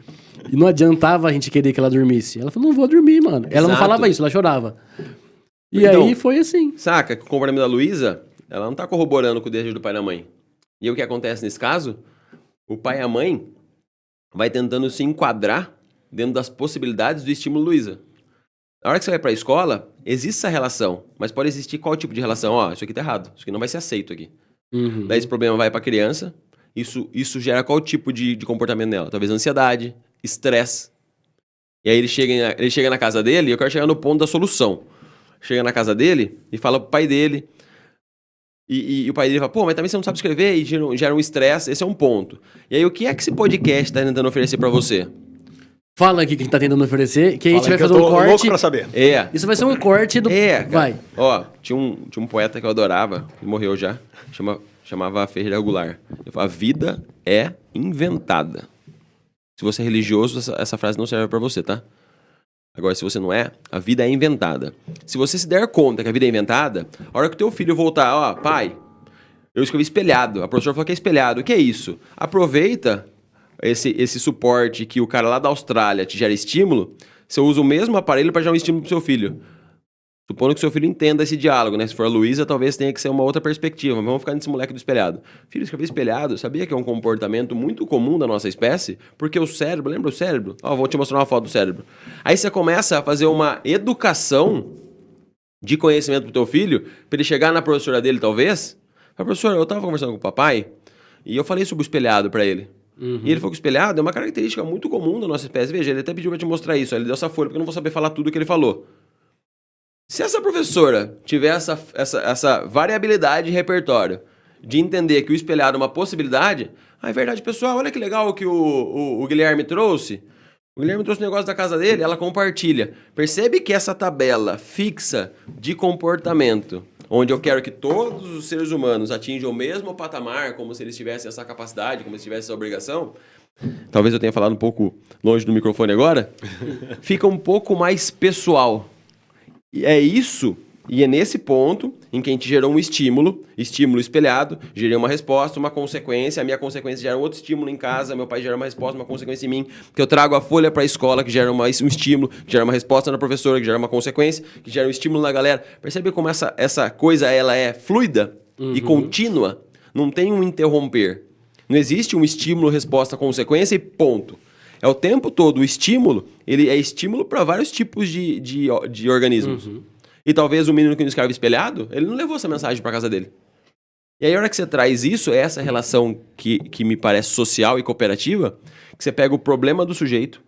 E não adiantava a gente querer que ela dormisse. Ela falou, não vou dormir, mano. Ela não falava isso, ela chorava. E então, aí foi assim. Saca, que o comportamento da Luísa, ela não tá corroborando com o desejo do pai e da mãe. E aí, o que acontece nesse caso? O pai e a mãe vai tentando se enquadrar dentro das possibilidades do estímulo Luísa. Na hora que você vai pra escola, existe essa relação, mas pode existir qual tipo de relação? Ó, isso aqui tá errado, isso aqui não vai ser aceito aqui. Uhum. Daí esse problema vai pra criança, isso gera qual tipo de comportamento nela? Talvez ansiedade, estresse. E aí ele chega na casa dele, e eu quero chegar no ponto da solução. Chega na casa dele e fala pro pai dele, e o pai dele fala, pô, mas também você não sabe escrever, e gera um estresse, esse é um ponto. E aí o que é que esse podcast tá tentando oferecer pra você? Fala aqui o que a gente tá tentando oferecer, que a gente vai fazer um louco corte. pra saber. Isso vai ser um corte do... Cara. Vai. Ó, tinha um poeta que eu adorava, ele morreu já, chamava Ferreira Goulart. Ele falava, a vida é inventada. Se você é religioso, essa frase não serve pra você, tá? Agora, se você não é, a vida é inventada. Se você se der conta que a vida é inventada, a hora que o teu filho voltar, ó, pai, eu escrevi espelhado. A professora falou que é espelhado. O que é isso? Aproveita esse suporte que o cara lá da Austrália te gera estímulo, você usa o mesmo aparelho para gerar um estímulo pro seu filho. Supondo que o seu filho entenda esse diálogo, né? Se for a Luísa, talvez tenha que ser uma outra perspectiva. Mas vamos ficar nesse moleque do espelhado. Filho, escrever espelhado, sabia que é um comportamento muito comum da nossa espécie? Porque o cérebro, lembra o cérebro? Ó, vou te mostrar uma foto do cérebro. Aí você começa a fazer uma educação de conhecimento pro teu filho, para ele chegar na professora dele, talvez. Fala, professora, eu tava conversando com o papai e eu falei sobre o espelhado para ele. Uhum. E ele falou que o espelhado é uma característica muito comum da nossa espécie. Veja, ele até pediu pra te mostrar isso. Aí ele deu essa folha, porque eu não vou saber falar tudo o que ele falou. Se essa professora tiver essa variabilidade de repertório, de entender que o espelhado é uma possibilidade, é verdade, pessoal, olha que legal que o Guilherme trouxe. O Guilherme trouxe um negócio da casa dele, ela compartilha. Percebe que essa tabela fixa de comportamento, onde eu quero que todos os seres humanos atinjam o mesmo patamar, como se eles tivessem essa capacidade, como se tivessem essa obrigação, talvez eu tenha falado um pouco longe do microfone agora, fica um pouco mais pessoal. E é isso, e é nesse ponto em que a gente gerou um estímulo espelhado, gerei uma resposta, uma consequência, a minha consequência gera um outro estímulo em casa, meu pai gera uma resposta, uma consequência em mim, que eu trago a folha para a escola, que gera um estímulo, que gera uma resposta na professora, que gera uma consequência, que gera um estímulo na galera. Percebe como essa coisa ela é fluida e contínua? Não tem um interromper. Não existe um estímulo, resposta, consequência e ponto. É o tempo todo o estímulo, ele é estímulo para vários tipos de organismos. E talvez o menino que não escreve espelhado, ele não levou essa mensagem para casa dele. E aí a hora que você traz isso, é essa relação que me parece social e cooperativa, que você pega o problema do sujeito,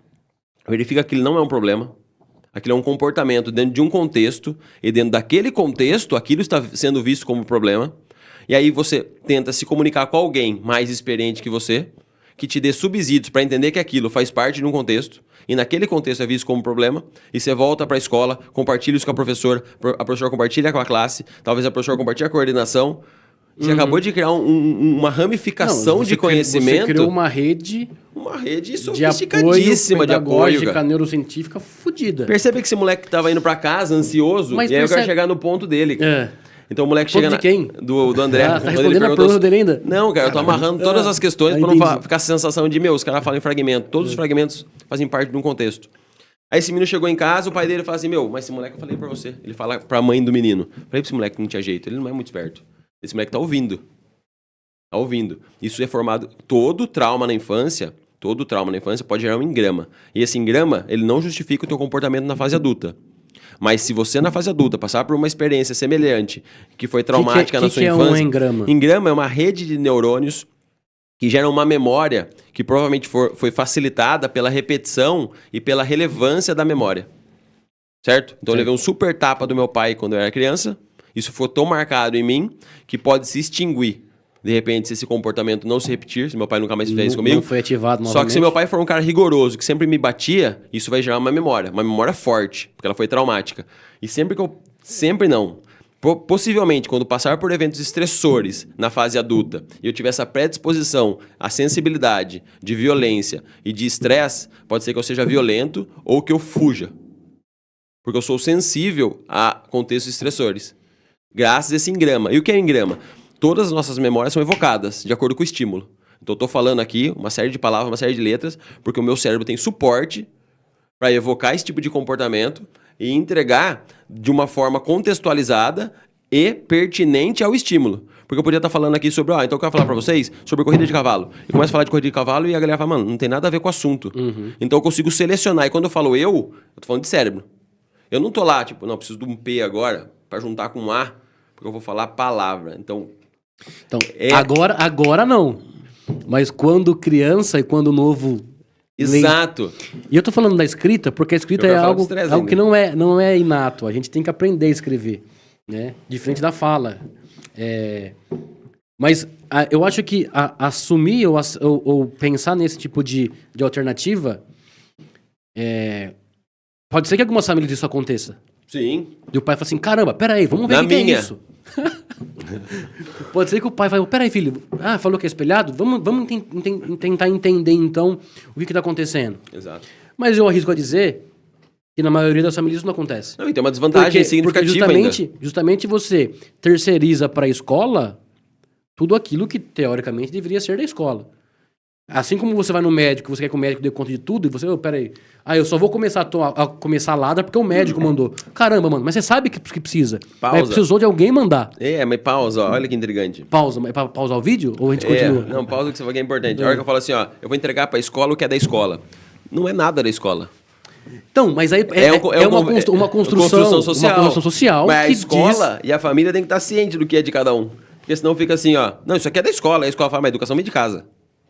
verifica que ele não é um problema, aquilo é um comportamento dentro de um contexto, e dentro daquele contexto, aquilo está sendo visto como problema, e aí você tenta se comunicar com alguém mais experiente que você, que te dê subsídios para entender que aquilo faz parte de um contexto, e naquele contexto é visto como problema, e você volta para a escola, compartilha isso com a professora compartilha com a classe, talvez a professora compartilhe a coordenação. Você acabou de criar uma ramificação de conhecimento. Você criou uma rede sofisticadíssima de apoio, pedagógica, neurocientífica fodida. Percebe que esse moleque tava indo para casa ansioso, Mas e aí eu quero chegar no ponto dele. Então o moleque chega de quem? Do André. Tá respondendo a pergunta dele ainda? Não, cara, eu tô amarrando todas as questões pra não ficar a sensação de, os caras falam em fragmento. Todos os fragmentos fazem parte de um contexto. Aí esse menino chegou em casa, o pai dele fala assim, mas esse moleque eu falei pra você. Ele fala pra mãe do menino. Falei pra esse moleque que não tinha jeito, ele não é muito esperto. Esse moleque tá ouvindo. Tá ouvindo. Isso é formado... Todo trauma na infância pode gerar um engrama. E esse engrama, ele não justifica o teu comportamento na fase adulta. Mas se você, na fase adulta, passar por uma experiência semelhante, que foi traumática na sua infância... Um engrama? Engrama é uma rede de neurônios que geram uma memória que provavelmente foi facilitada pela repetição e pela relevância da memória. Certo? Então eu levei um super tapa do meu pai quando eu era criança. Isso foi tão marcado em mim que pode se extinguir. De repente, se esse comportamento não se repetir, se meu pai nunca mais fez isso comigo... Não foi ativado novamente. Só que se meu pai for um cara rigoroso, que sempre me batia, isso vai gerar uma memória forte, porque ela foi traumática. E sempre que eu... Sempre não. Possivelmente, quando passar por eventos estressores na fase adulta, e eu tiver essa predisposição à sensibilidade de violência e de estresse, pode ser que eu seja violento ou que eu fuja. Porque eu sou sensível a contextos estressores. Graças a esse engrama. E o que é engrama? Todas as nossas memórias são evocadas de acordo com o estímulo. Então eu estou falando aqui uma série de palavras, uma série de letras, porque o meu cérebro tem suporte para evocar esse tipo de comportamento e entregar de uma forma contextualizada e pertinente ao estímulo. Porque eu podia estar falando aqui sobre, então eu quero falar para vocês sobre corrida de cavalo. Eu começo a falar de corrida de cavalo e a galera fala, não tem nada a ver com o assunto. Então eu consigo selecionar. E quando eu falo eu tô falando de cérebro. Eu não tô lá, preciso de um P agora para juntar com um A, porque eu vou falar palavra. Então agora não. Mas quando criança e quando novo... Exato. E eu tô falando da escrita, porque a escrita é algo que não é inato. A gente tem que aprender a escrever, né? Diferente da fala. Mas eu acho que assumir ou pensar nesse tipo de alternativa... Pode ser que em algumas famílias isso aconteça. Sim. E o pai fala assim, caramba, peraí, vamos ver o que é isso. Pode ser que o pai fale, peraí, filho, falou que é espelhado? Vamos tentar entender, então, o que está acontecendo. Exato. Mas eu arrisco a dizer que na maioria das famílias isso não acontece. Não, e tem uma desvantagem significativa porque justamente você terceiriza para a escola tudo aquilo que, teoricamente, deveria ser da escola. Assim como você vai no médico, você quer que o médico dê conta de tudo, e você, peraí, eu só vou começar a começar a ladra porque o médico mandou. Caramba, mano, mas você sabe que precisa. Pausa. Mas precisou de alguém mandar. Mas pausa, olha que intrigante. Pausa, mas pra pausar o vídeo? Ou a gente continua? Não, pausa que você falou que é importante. A hora que eu falo assim, eu vou entregar pra escola o que é da escola. Não é nada da escola. Então, mas aí uma construção social. Uma construção social. Mas a escola e a família tem que estar ciente do que é de cada um. Porque senão fica assim, não, isso aqui é da escola. Aí a escola fala, mas educação vem de casa.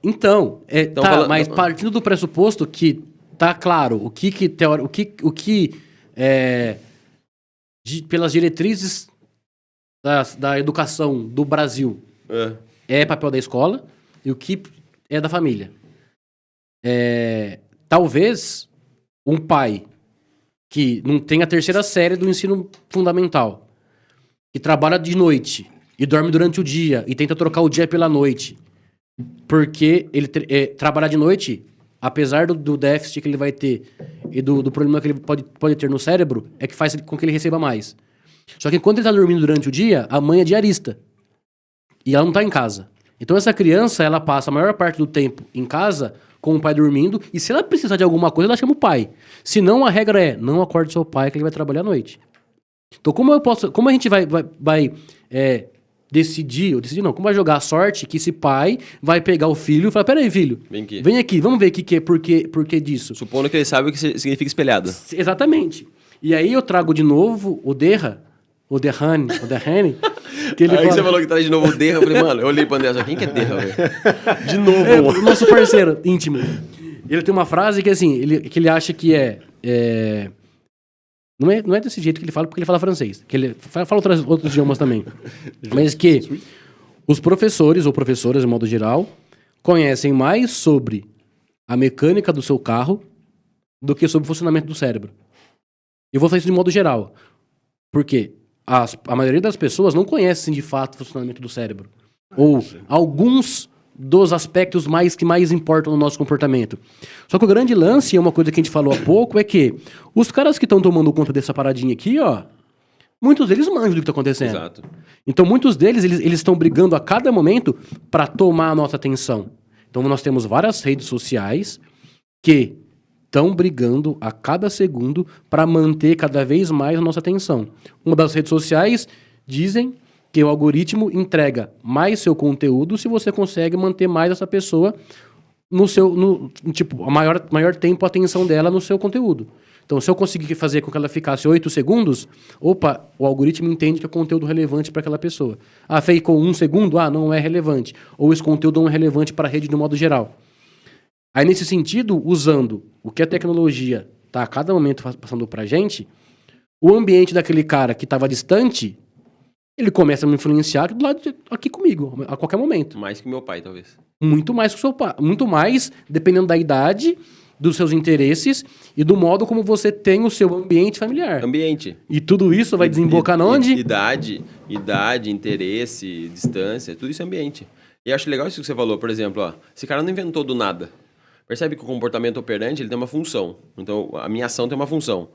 Então, mas partindo do pressuposto que tá claro pelas diretrizes da educação do Brasil é papel da escola e o que é da família. Talvez um pai que não tem a terceira série do ensino fundamental, que trabalha de noite e dorme durante o dia e tenta trocar o dia pela noite, porque ele trabalhar de noite, apesar do déficit que ele vai ter e do problema que ele pode ter no cérebro, é que faz com que ele receba mais. Só que enquanto ele está dormindo durante o dia, a mãe é diarista. E ela não está em casa. Então essa criança, ela passa a maior parte do tempo em casa com o pai dormindo, e se ela precisar de alguma coisa, ela chama o pai. Se não, a regra é, não acorde seu pai que ele vai trabalhar à noite. Então como a gente vai como vai jogar a sorte que esse pai vai pegar o filho e falar, peraí, filho, vem aqui, vamos ver por que disso. Supondo que ele sabe o que significa espelhado. Exatamente. E aí eu trago de novo o Derrane, que ele aí você falou que traz de novo o Derra, eu falei, mano, eu olhei pro André, quem que é Derra, velho? De novo. O nosso parceiro íntimo. Ele tem uma frase que, assim, que ele acha que não é desse jeito que ele fala, porque ele fala francês. Que ele fala outros idiomas também. Mas que os professores, ou professoras, de modo geral, conhecem mais sobre a mecânica do seu carro do que sobre o funcionamento do cérebro. Eu vou falar isso de modo geral. Porque a maioria das pessoas não conhecem, de fato, o funcionamento do cérebro. Ou alguns dos aspectos que mais importam no nosso comportamento. Só que o grande lance, e é uma coisa que a gente falou há pouco, é que os caras que estão tomando conta dessa paradinha aqui, ó, muitos deles manjam do que tá acontecendo. Exato. Então, muitos deles, eles estão brigando a cada momento para tomar a nossa atenção. Então, nós temos várias redes sociais que estão brigando a cada segundo para manter cada vez mais a nossa atenção. Uma das redes sociais dizem que o algoritmo entrega mais seu conteúdo se você consegue manter mais essa pessoa tipo, a maior tempo a atenção dela no seu conteúdo. Então, se eu conseguir fazer com que ela ficasse 8 segundos, o algoritmo entende que é conteúdo relevante para aquela pessoa. Ah, ficou 1 segundo? Ah, não é relevante. Ou esse conteúdo não é relevante para a rede de um modo geral. Aí, nesse sentido, usando o que a tecnologia está a cada momento passando para a gente, o ambiente daquele cara que estava distante, ele começa a me influenciar do lado aqui comigo, a qualquer momento. Mais que meu pai, talvez. Muito mais que o seu pai. Muito mais, dependendo da idade, dos seus interesses e do modo como você tem o seu ambiente familiar. Ambiente. E tudo isso vai desembocar onde? Idade, interesse, distância, tudo isso é ambiente. E eu acho legal isso que você falou, por exemplo, ó, esse cara não inventou do nada. Percebe que o comportamento operante, ele tem uma função. Então, a minha ação tem uma função.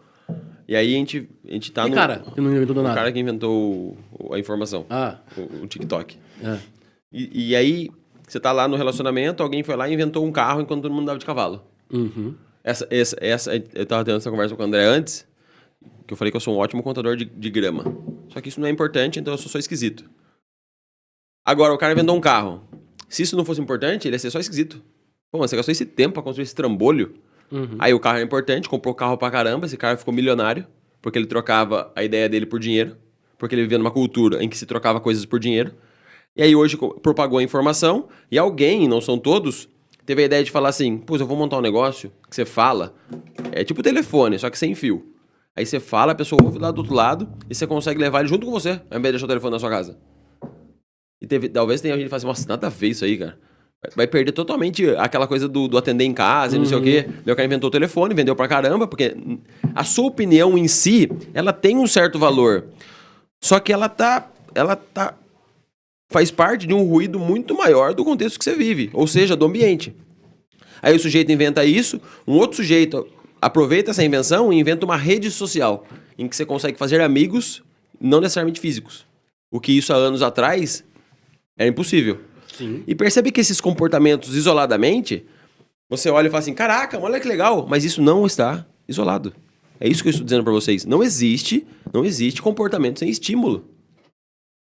E aí a gente tá no... cara que não inventou do nada? O cara que inventou a informação. O TikTok. E aí, você tá lá no relacionamento, alguém foi lá e inventou um carro enquanto todo mundo andava de cavalo. Uhum. Eu tava tendo essa conversa com o André antes, que eu falei que eu sou um ótimo contador de grama. Só que isso não é importante, então eu sou só esquisito. Agora, o cara inventou um carro. Se isso não fosse importante, ele ia ser só esquisito. Pô, mas você gastou esse tempo pra construir esse trambolho? Uhum. Aí o carro é importante, comprou carro pra caramba, esse cara ficou milionário, porque ele trocava a ideia dele por dinheiro, porque ele vivia numa cultura em que se trocava coisas por dinheiro. E aí hoje propagou a informação, e alguém, não são todos, teve a ideia de falar assim, pô, eu vou montar um negócio que você fala, é tipo telefone, só que sem fio. Aí você fala, a pessoa ouve lá do outro lado, e você consegue levar ele junto com você, ao invés de deixar o telefone na sua casa. E talvez tenha gente que fale assim, nossa, nada a ver isso aí, cara. Vai perder totalmente aquela coisa do atender em casa e não sei o quê. Daí o cara inventou o telefone, vendeu pra caramba, porque a sua opinião em si, ela tem um certo valor. Só que ela faz parte de um ruído muito maior do contexto que você vive, ou seja, do ambiente. Aí o sujeito inventa isso, um outro sujeito aproveita essa invenção e inventa uma rede social, em que você consegue fazer amigos, não necessariamente físicos. O que isso há anos atrás era impossível. Sim. E percebe que esses comportamentos isoladamente, você olha e fala assim, caraca, olha que legal, mas isso não está isolado. É isso que eu estou dizendo para vocês. Não existe comportamento sem estímulo.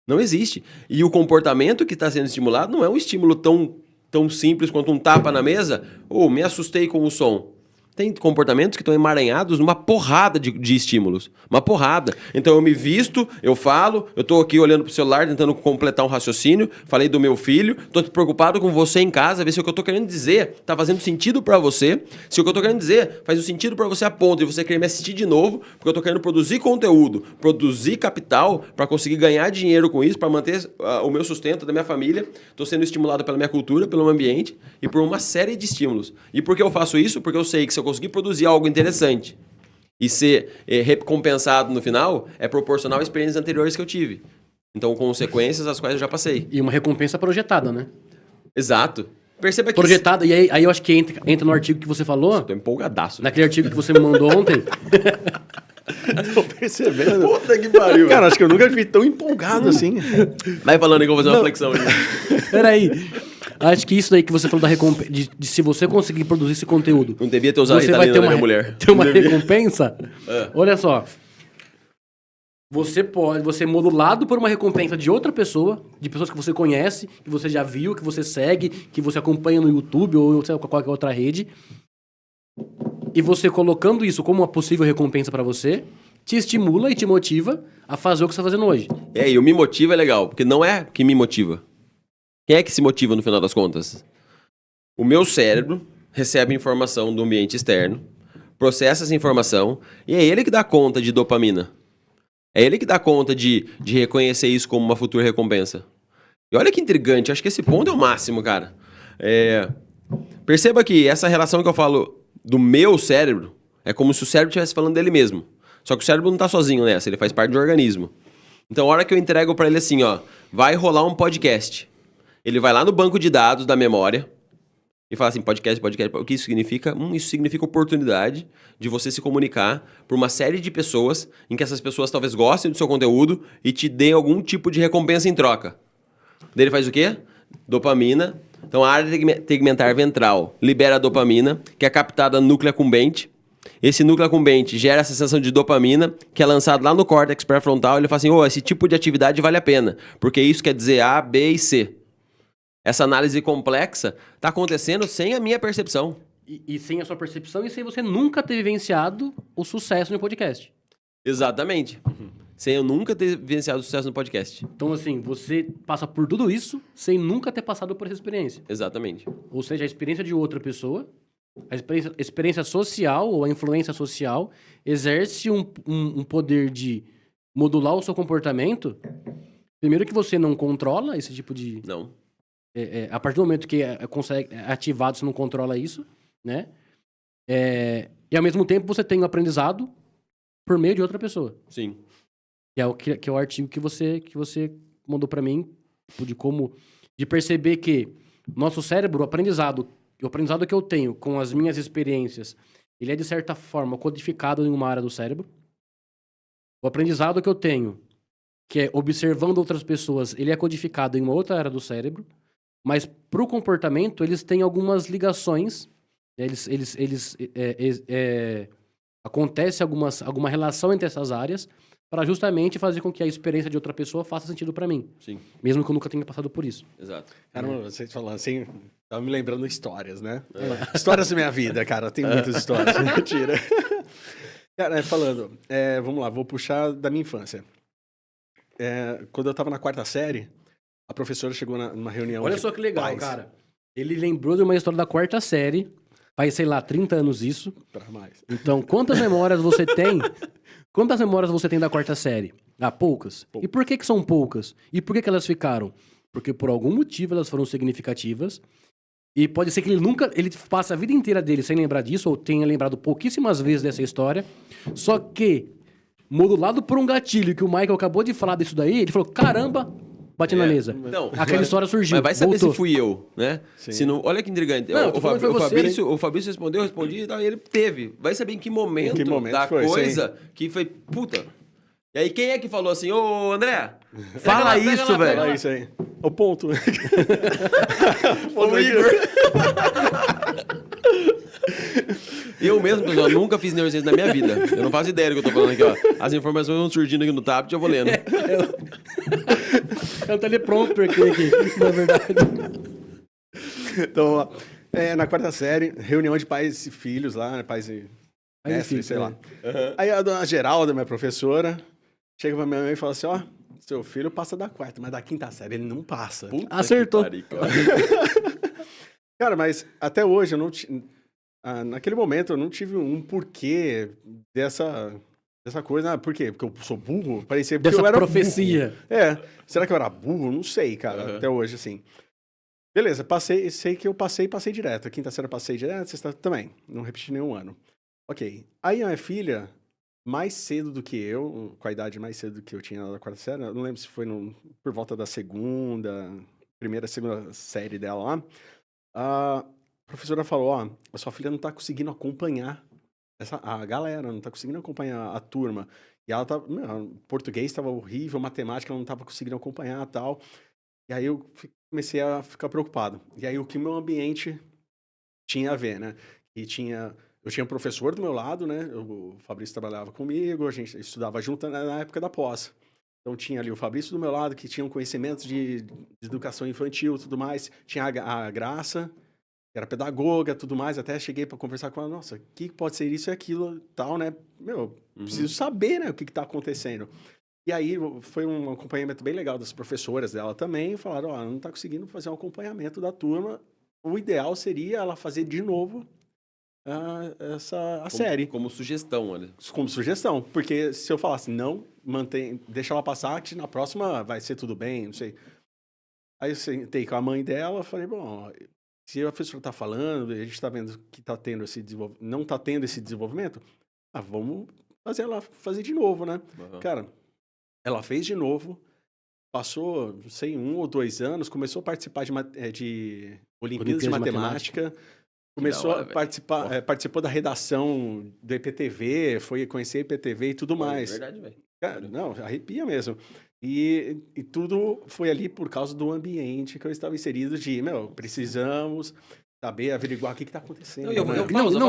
Não existe. E o comportamento que está sendo estimulado não é um estímulo tão simples quanto um tapa na mesa, ou me assustei com o som. Tem comportamentos que estão emaranhados numa porrada de estímulos. Uma porrada. Então eu me visto, eu falo, eu tô aqui olhando pro celular, tentando completar um raciocínio, falei do meu filho, tô preocupado com você em casa, ver se o que eu tô querendo dizer tá fazendo sentido pra você, se o que eu tô querendo dizer faz o sentido pra você a ponto de você querer me assistir de novo, porque eu tô querendo produzir conteúdo, produzir capital pra conseguir ganhar dinheiro com isso, pra manter o meu sustento da minha família. Tô sendo estimulado pela minha cultura, pelo meu ambiente e por uma série de estímulos. E por que eu faço isso? Porque eu sei que se eu conseguir produzir algo interessante e ser recompensado no final, é proporcional às experiências anteriores que eu tive. Então, consequências as quais eu já passei. E uma recompensa projetada, né? Exato. Perceba que... Projetada, e aí eu acho que entra no artigo que você falou. Tô empolgadaço. Naquele artigo que você me mandou ontem. Tô percebendo. Puta que pariu. Cara, acho que eu nunca vi tão empolgado assim. Vai falando aí que eu vou fazer uma flexão aqui. Peraí. Acho que isso daí que você falou da recompensa, de se você conseguir produzir esse conteúdo, não devia ter usado você vai ter uma mulher. Ter uma recompensa. Olha só. Você é modulado por uma recompensa de outra pessoa, de pessoas que você conhece, que você já viu, que você segue, que você acompanha no YouTube ou sei lá, qualquer outra rede. E você colocando isso como uma possível recompensa pra você, te estimula e te motiva a fazer o que você tá fazendo hoje. E o me motiva é legal, porque não é que me motiva. Quem é que se motiva no final das contas? O meu cérebro, recebe informação do ambiente externo, processa essa informação e é ele que dá conta de dopamina. É ele que dá conta de reconhecer isso como uma futura recompensa. E olha que intrigante, acho que esse ponto é o máximo, cara. Perceba que essa relação que eu falo do meu cérebro é como se o cérebro estivesse falando dele mesmo. Só que o cérebro não tá sozinho nessa, ele faz parte do organismo. Então, a hora que eu entrego pra ele assim, ó, vai rolar um podcast. Ele vai lá no banco de dados da memória e fala assim, podcast. O que isso significa? Isso significa oportunidade de você se comunicar por uma série de pessoas em que essas pessoas talvez gostem do seu conteúdo e te deem algum tipo de recompensa em troca. Daí ele faz o quê? Dopamina. Então, a área tegmentar ventral libera a dopamina, que é captada no núcleo accumbente. Esse núcleo accumbente gera essa sensação de dopamina, que é lançado lá no córtex pré-frontal. Ele fala assim, esse tipo de atividade vale a pena, porque isso quer dizer A, B e C. Essa análise complexa está acontecendo sem a minha percepção. E sem a sua percepção e sem você nunca ter vivenciado o sucesso no podcast. Exatamente. Sem eu nunca ter vivenciado o sucesso no podcast. Então, assim, você passa por tudo isso sem nunca ter passado por essa experiência. Exatamente. Ou seja, a experiência de outra pessoa, a experiência social ou a influência social exerce um poder de modular o seu comportamento. Primeiro que você não controla esse tipo de... Não. A partir do momento que é ativado, você não controla isso, né? E ao mesmo tempo você tem o aprendizado por meio de outra pessoa. Sim. Que é o artigo que você mandou pra mim, de perceber que nosso cérebro, o aprendizado que eu tenho com as minhas experiências, ele é de certa forma codificado em uma área do cérebro. O aprendizado que eu tenho, que é observando outras pessoas, ele é codificado em uma outra área do cérebro. Mas pro comportamento, eles têm algumas ligações, acontece alguma relação entre essas áreas para justamente fazer com que a experiência de outra pessoa faça sentido para mim. Sim. Mesmo que eu nunca tenha passado por isso. Exato. Caramba, vocês falando assim, tava me lembrando histórias, né? Histórias da minha vida, cara. Tem muitas histórias. Mentira. Cara, vamos lá, vou puxar da minha infância. Quando eu tava na 4ª série, a professora chegou numa reunião. Olha só que legal, cara. Ele lembrou de uma história da 4ª série. Faz, sei lá, 30 anos isso. Pra mais. Então, quantas memórias você tem? Quantas memórias você tem da 4ª série? Poucas. E por que são poucas? E por que elas ficaram? Porque por algum motivo elas foram significativas. E pode ser que ele passe a vida inteira dele sem lembrar disso, ou tenha lembrado pouquíssimas vezes dessa história. Só que, modulado por um gatilho que o Michael acabou de falar disso daí, ele falou, caramba... Bate na mesa. Então, aquela história surgiu. Mas vai saber voltou. se fui eu, né? Se não, olha que intrigante. Não, O Fabrício respondeu, respondi, e ele teve. Vai saber em que momento da foi, coisa que foi, puta. E aí quem é que falou assim, ô André, fala isso, velho. Fala isso aí. O ponto. O Igor. Eu mesmo, pessoal, nunca fiz neurociência na minha vida. Eu não faço ideia do que eu tô falando aqui, ó. As informações vão surgindo aqui no tablet, eu vou lendo. É o teleprompter aqui, na verdade. Então, na 4ª série, reunião de pais e filhos lá, né? Pais e mestres, sei lá. Uhum. Aí a dona Geralda, minha professora, chega pra minha mãe e fala assim, seu filho passa da 4ª, mas da 5ª série ele não passa. Puta acertou. Que pariu, Cara, mas até hoje eu não... naquele momento eu não tive um porquê dessa coisa. Por quê? Porque eu sou burro? Parecia que eu era profecia. Burro. Será que eu era burro? Não sei, cara, até hoje, assim. Beleza, sei que eu passei direto. A 5ª série eu passei direto, 6ª também. Não repeti nenhum ano. Ok. Aí a minha filha, mais cedo do que eu, com a idade mais cedo do que eu tinha na 4ª série, eu não lembro se foi por volta da segunda série dela lá, a professora falou, a sua filha não tá conseguindo acompanhar a galera, não tá conseguindo acompanhar a turma. E ela português estava horrível, matemática ela não tava conseguindo acompanhar e tal. E aí eu comecei a ficar preocupado. E aí o que o meu ambiente tinha a ver, né? Eu tinha um professor do meu lado, né? O Fabrício trabalhava comigo, a gente estudava junto na época da pós. Então tinha ali o Fabrício do meu lado, que tinha um conhecimento de educação infantil e tudo mais. Tinha a Graça, que era pedagoga, tudo mais. Até cheguei para conversar com ela, nossa, o que pode ser isso e aquilo tal, né? Preciso saber, né, o que tá acontecendo. E aí foi um acompanhamento bem legal das professoras dela também. Falaram, não tá conseguindo fazer um acompanhamento da turma. o ideal seria ela fazer de novo a série. Como sugestão, olha. Como sugestão. Porque se eu falasse, não, deixa ela passar, que na próxima vai ser tudo bem, não sei. Aí eu sentei com a mãe dela, falei, bom, se a professora está falando, e a gente está vendo que não está tendo esse desenvolvimento, vamos fazer ela fazer de novo, né? Uhum. Cara, ela fez de novo, passou, não sei, 1 ou 2 anos, começou a participar de Olimpíadas de Matemática, começou a participar, participou da redação do EPTV, foi conhecer a EPTV e tudo mais. É verdade, velho. Cara, não, arrepia mesmo. E tudo foi ali por causa do ambiente que eu estava inserido precisamos saber, averiguar o que está acontecendo.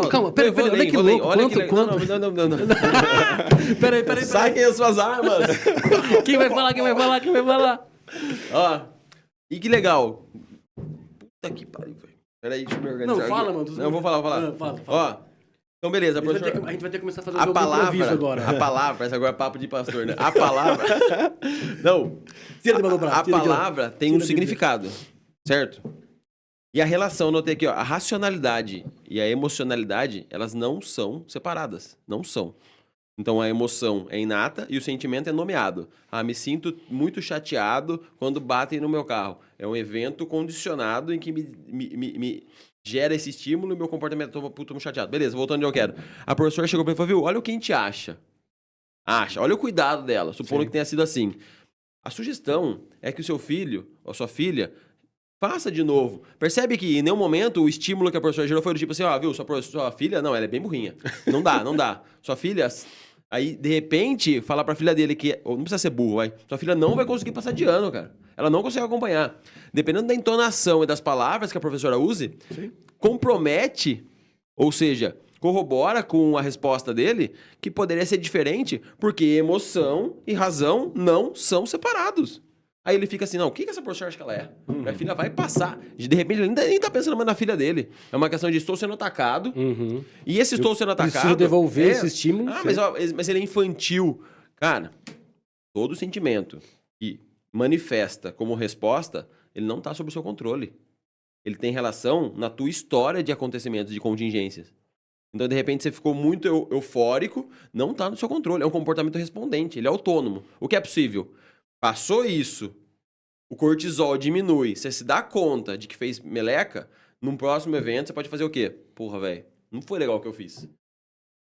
Calma, peraí, olha que louco, quanto? Não. Peraí. Saquem as suas armas. Quem vai falar? Ó, e que legal. Puta que pariu, velho. Peraí, deixa eu me organizar. Não, fala, mano. Não, eu vou falar. Fala. Ó, então beleza, professor. A gente vai ter que começar a fazer o jogo de improviso agora. A palavra, esse agora é papo de pastor, né? A palavra... Não. A palavra tem um significado, certo? E a relação, notei aqui, ó, a racionalidade e a emocionalidade, elas não são separadas. Não são. Então a emoção é inata e o sentimento é nomeado. Me sinto muito chateado quando batem no meu carro. É um evento condicionado em que me gera esse estímulo e meu comportamento tô muito chateado. Beleza, voltando onde eu quero. A professora chegou pra mim e falou, viu, olha o que a gente acha. Olha o cuidado dela, supondo que tenha sido assim. A sugestão é que o seu filho ou sua filha faça de novo. Percebe que em nenhum momento o estímulo que a professora gerou foi do tipo assim, viu, sua filha, não, ela é bem burrinha. Não dá. Sua filha... Aí, de repente, falar pra filha dele que... Não precisa ser burro, vai. Sua filha não vai conseguir passar de ano, cara. Ela não consegue acompanhar. Dependendo da entonação e das palavras que a professora use, compromete, ou seja, corrobora com a resposta dele, que poderia ser diferente, porque emoção e razão não são separados. Aí ele fica assim, não, o que essa professora acha que ela é? Minha filha vai passar. De repente, ele nem tá pensando mais na filha dele. É uma questão de estou sendo atacado. E esse estou sendo atacado... Preciso devolver esse estímulo. Mas ele é infantil. Cara, todo sentimento que manifesta como resposta, ele não tá sob o seu controle. Ele tem relação na tua história de acontecimentos, de contingências. Então, de repente, você ficou muito eufórico, não tá no seu controle. É um comportamento respondente, ele é autônomo. O que é possível? Passou isso, o cortisol diminui, você se dá conta de que fez meleca, num próximo evento você pode fazer o quê? Porra, velho, não foi legal o que eu fiz.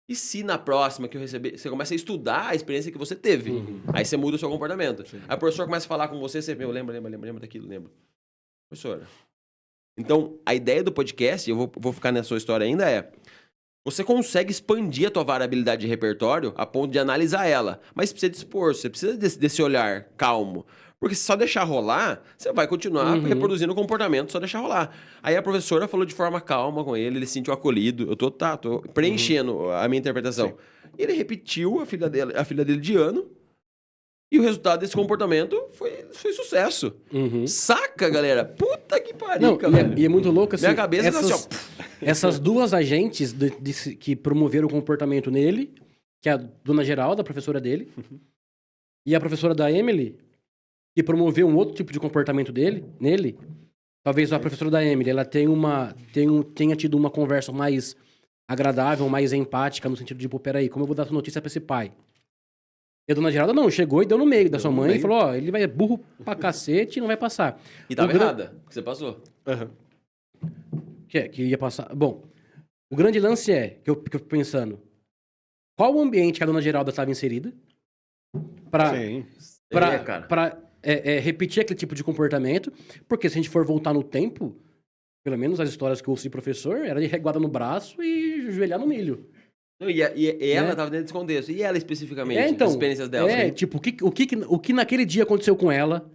E se na próxima que eu receber, você começa a estudar a experiência que você teve, aí você muda o seu comportamento. Aí a professora começa a falar com você, você lembra daquilo, lembra. Professora. Então, a ideia do podcast, eu vou ficar nessa sua história ainda, você consegue expandir a tua variabilidade de repertório a ponto de analisar ela. Mas precisa de esforço, você precisa desse olhar calmo. Porque se só deixar rolar, você vai continuar reproduzindo o comportamento, só deixar rolar. Aí a professora falou de forma calma com ele se sentiu acolhido. Eu tô preenchendo a minha interpretação. E ele repetiu a filha dele de ano. E o resultado desse comportamento foi sucesso. Saca, galera? Puta que pariu, cara. E é muito louco assim. Minha cabeça tá assim, ó. Essas duas agentes que promoveram o comportamento nele, que é a dona Geralda, a professora dele, e a professora da Emily, que promoveu um outro tipo de comportamento nele. Talvez a professora da Emily, ela tenha tido uma conversa mais agradável, mais empática, no sentido de, pô, peraí, como eu vou dar essa notícia pra esse pai? E a dona Geralda não, chegou e deu no meio da sua mãe e falou, ele vai burro pra cacete e não vai passar. E tava errada, porque você passou. Que ia passar. Bom, o grande lance que eu fico pensando, qual o ambiente que a dona Geralda estava inserida pra repetir aquele tipo de comportamento, porque se a gente for voltar no tempo, pelo menos as histórias que eu ouço de professor, era de reguada no braço e joelhar no milho. E ela estava dentro desse contexto. E ela especificamente, então, as experiências dela? Tipo, o que naquele dia aconteceu com ela...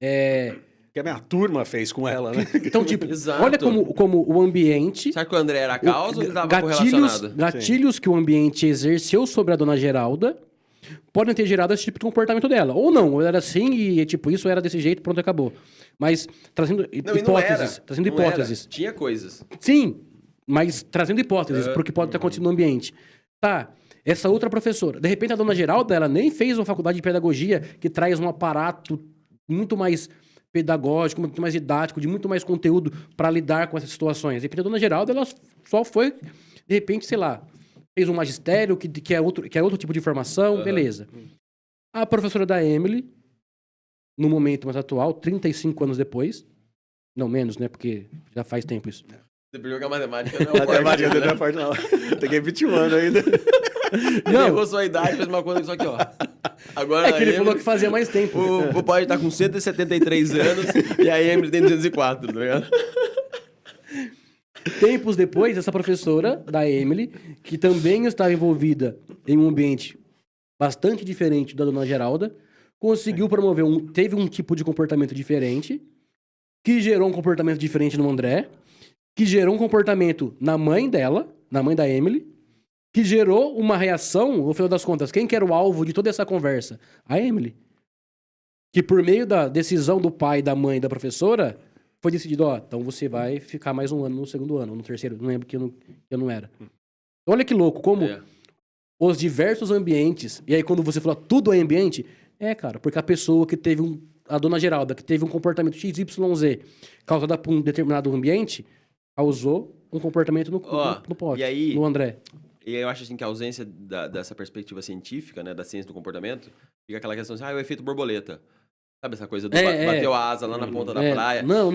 que a minha turma fez com ela, né? Então, tipo, olha como o ambiente... Será que o André era a causa ou ele estava correlacionado? Gatilhos que o ambiente exerceu sobre a dona Geralda podem ter gerado esse tipo de comportamento dela. Ou não, era assim e, tipo, isso era desse jeito, pronto, acabou. Mas trazendo hipóteses. Tinha coisas. Sim, mas trazendo hipóteses pro que pode ter acontecido no ambiente. Tá, essa outra professora, de repente a dona Geralda, ela nem fez uma faculdade de pedagogia que traz um aparato muito mais pedagógico, muito mais didático, de muito mais conteúdo para lidar com essas situações. De repente, a dona Geralda, ela só foi, de repente, sei lá, fez um magistério, que é outro tipo de formação, beleza. A professora da Emily, no momento mais atual, 35 anos depois, não menos, né, porque já faz tempo isso. Depois jogar matemática não é A matemática dele não é forte, não. Peguei 21 anos ainda. Não. Errou sua idade, fez uma coisa só aqui, ó. Agora, É que ele falou que fazia mais tempo. O pai tá com 173 anos e a Emily tem 204, tá ligado? Tempos depois, essa professora da Emily, que também estava envolvida em um ambiente bastante diferente da dona Geralda, conseguiu promover teve um tipo de comportamento diferente, que gerou um comportamento diferente no André, que gerou um comportamento na mãe dela, na mãe da Emily, que gerou uma reação, no final das contas, quem que era o alvo de toda essa conversa? A Emily. Que por meio da decisão do pai, da mãe e da professora, foi decidido, então você vai ficar mais um ano no segundo ano, ou no terceiro, não lembro que eu não era. Olha que louco, como os diversos ambientes, e aí quando você fala tudo é ambiente, cara, porque a pessoa que teve a dona Geralda, que teve um comportamento XYZ causado por um determinado ambiente, causou um comportamento no pote, e aí, no André. E aí eu acho assim que a ausência dessa perspectiva científica, né, da ciência do comportamento, fica aquela questão assim, o efeito borboleta. Sabe essa coisa do bateu a asa lá na ponta da praia? Não,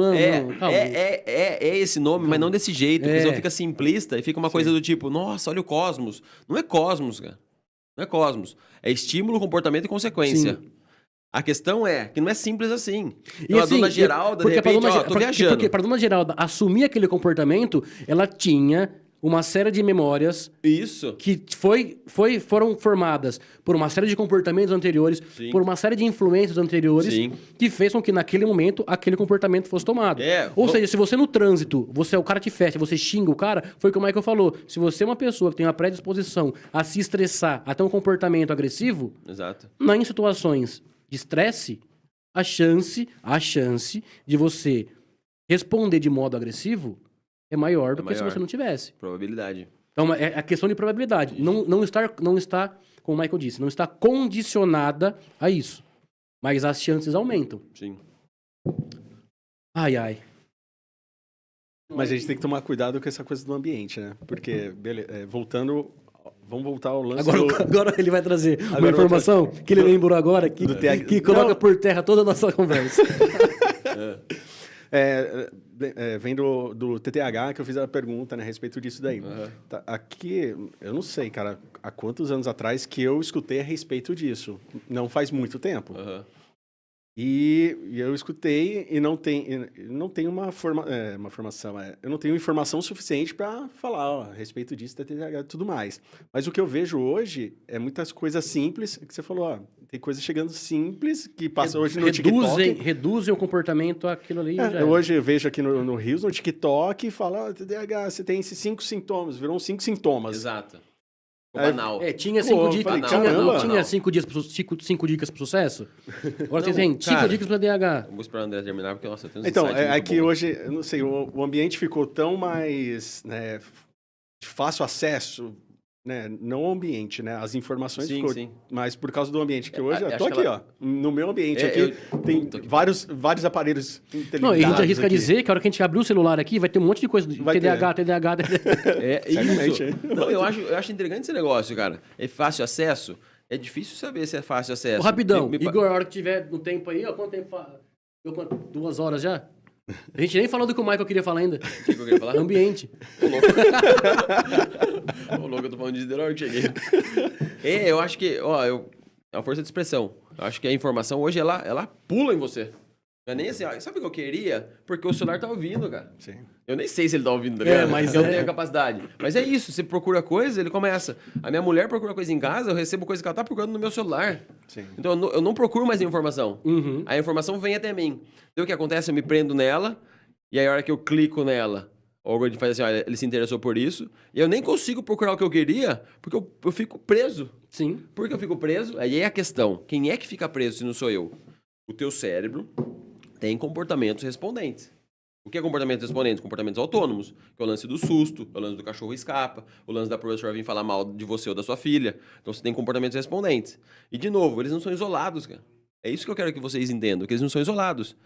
calma. É esse nome, mas não desse jeito, porque senão fica simplista e fica uma coisa do tipo, nossa, olha o cosmos. Não é cosmos, cara. Não é cosmos. É estímulo, comportamento e consequência. Sim. A questão é que não é simples assim. Então, assim, a dona Geralda, de repente, tô viajando. Porque para a dona Geralda assumir aquele comportamento, ela tinha uma série de memórias que foram formadas por uma série de comportamentos anteriores, por uma série de influências anteriores, que fez com que naquele momento aquele comportamento fosse tomado. Ou seja, se você no trânsito, você é o cara que fecha, você xinga o cara, foi o que o Michael falou. Se você é uma pessoa que tem uma predisposição a se estressar, a ter um comportamento agressivo, em situações de estresse, a chance de você responder de modo agressivo é maior do que se você não tivesse. Probabilidade. Então, é a questão de probabilidade. Não está, como o Michael disse, não está condicionada a isso. Mas as chances aumentam. Sim. Ai. Mas a gente tem que tomar cuidado com essa coisa do ambiente, né? Porque, vamos voltar ao lance Agora ele vai trazer uma informação que ele lembrou agora, que coloca por terra toda a nossa conversa. Vem do TTH que eu fiz a pergunta, né, a respeito disso daí. Tá, aqui, eu não sei, cara, há quantos anos atrás que eu escutei a respeito disso. Não faz muito tempo. E eu escutei e não tenho uma formação. Eu não tenho informação suficiente para falar a respeito disso, da TTH e tudo mais. Mas o que eu vejo hoje é muitas coisas simples, que você falou, tem coisas chegando simples, que passam hoje no TikTok. Reduzem o comportamento àquilo ali. Hoje eu vejo aqui no Rios, no TikTok, fala, TDAH, você tem esses 5 sintomas, viram 5 sintomas. Exato. Banal. Tinha 5 dicas. Tinha 5 dicas pro sucesso? Agora você tem 5 dicas pra DH. Vou esperar o André terminar, porque nossa, eu tenho Então, que hoje, eu não sei, o ambiente ficou tão mais de fácil acesso, né? Não o ambiente, né? As informações ficou mais por causa do ambiente, que hoje eu tô aqui, no meu ambiente aqui, tem vários aparelhos inteligentes. Não, e a gente arrisca dizer que a hora que a gente abrir o celular aqui, vai ter um monte de coisa, TDAH. Isso. Não, eu acho intrigante esse negócio, cara. É fácil acesso? É difícil saber se é fácil acesso. Rapidão, Igor, a hora que tiver no tempo aí, quanto tempo faz? 2 horas já? A gente nem falou do que o Michael queria falar ainda. O que eu queria falar? Ambiente. Ô, louco, eu tô falando de da hora que cheguei. Eu acho que, é uma força de expressão. Eu acho que a informação hoje, ela pula em você. Não é nem assim, sabe o que eu queria? Porque o celular tá ouvindo, cara. Sim. Eu nem sei se ele tá ouvindo, tá ligado? Mas eu tenho a capacidade. Mas é isso, você procura coisa, ele começa. A minha mulher procura coisa em casa, eu recebo coisa que ela tá procurando no meu celular. Sim. Então eu não procuro mais a informação. A informação vem até mim. Então o que acontece? Eu me prendo nela, e aí a hora que eu clico nela, o algoritmo faz assim, olha, ele se interessou por isso, e eu nem consigo procurar o que eu queria, porque eu fico preso. Sim. Por que eu fico preso? Aí é a questão. Quem é que fica preso se não sou eu? O teu cérebro tem comportamentos respondentes. O que é comportamentos respondentes? Comportamentos autônomos. Que é o lance do susto, é o lance do cachorro escapa, o lance da professora vir falar mal de você ou da sua filha. Então você tem comportamentos respondentes. E, de novo, eles não são isolados, cara. É isso que eu quero que vocês entendam, que eles não são isolados.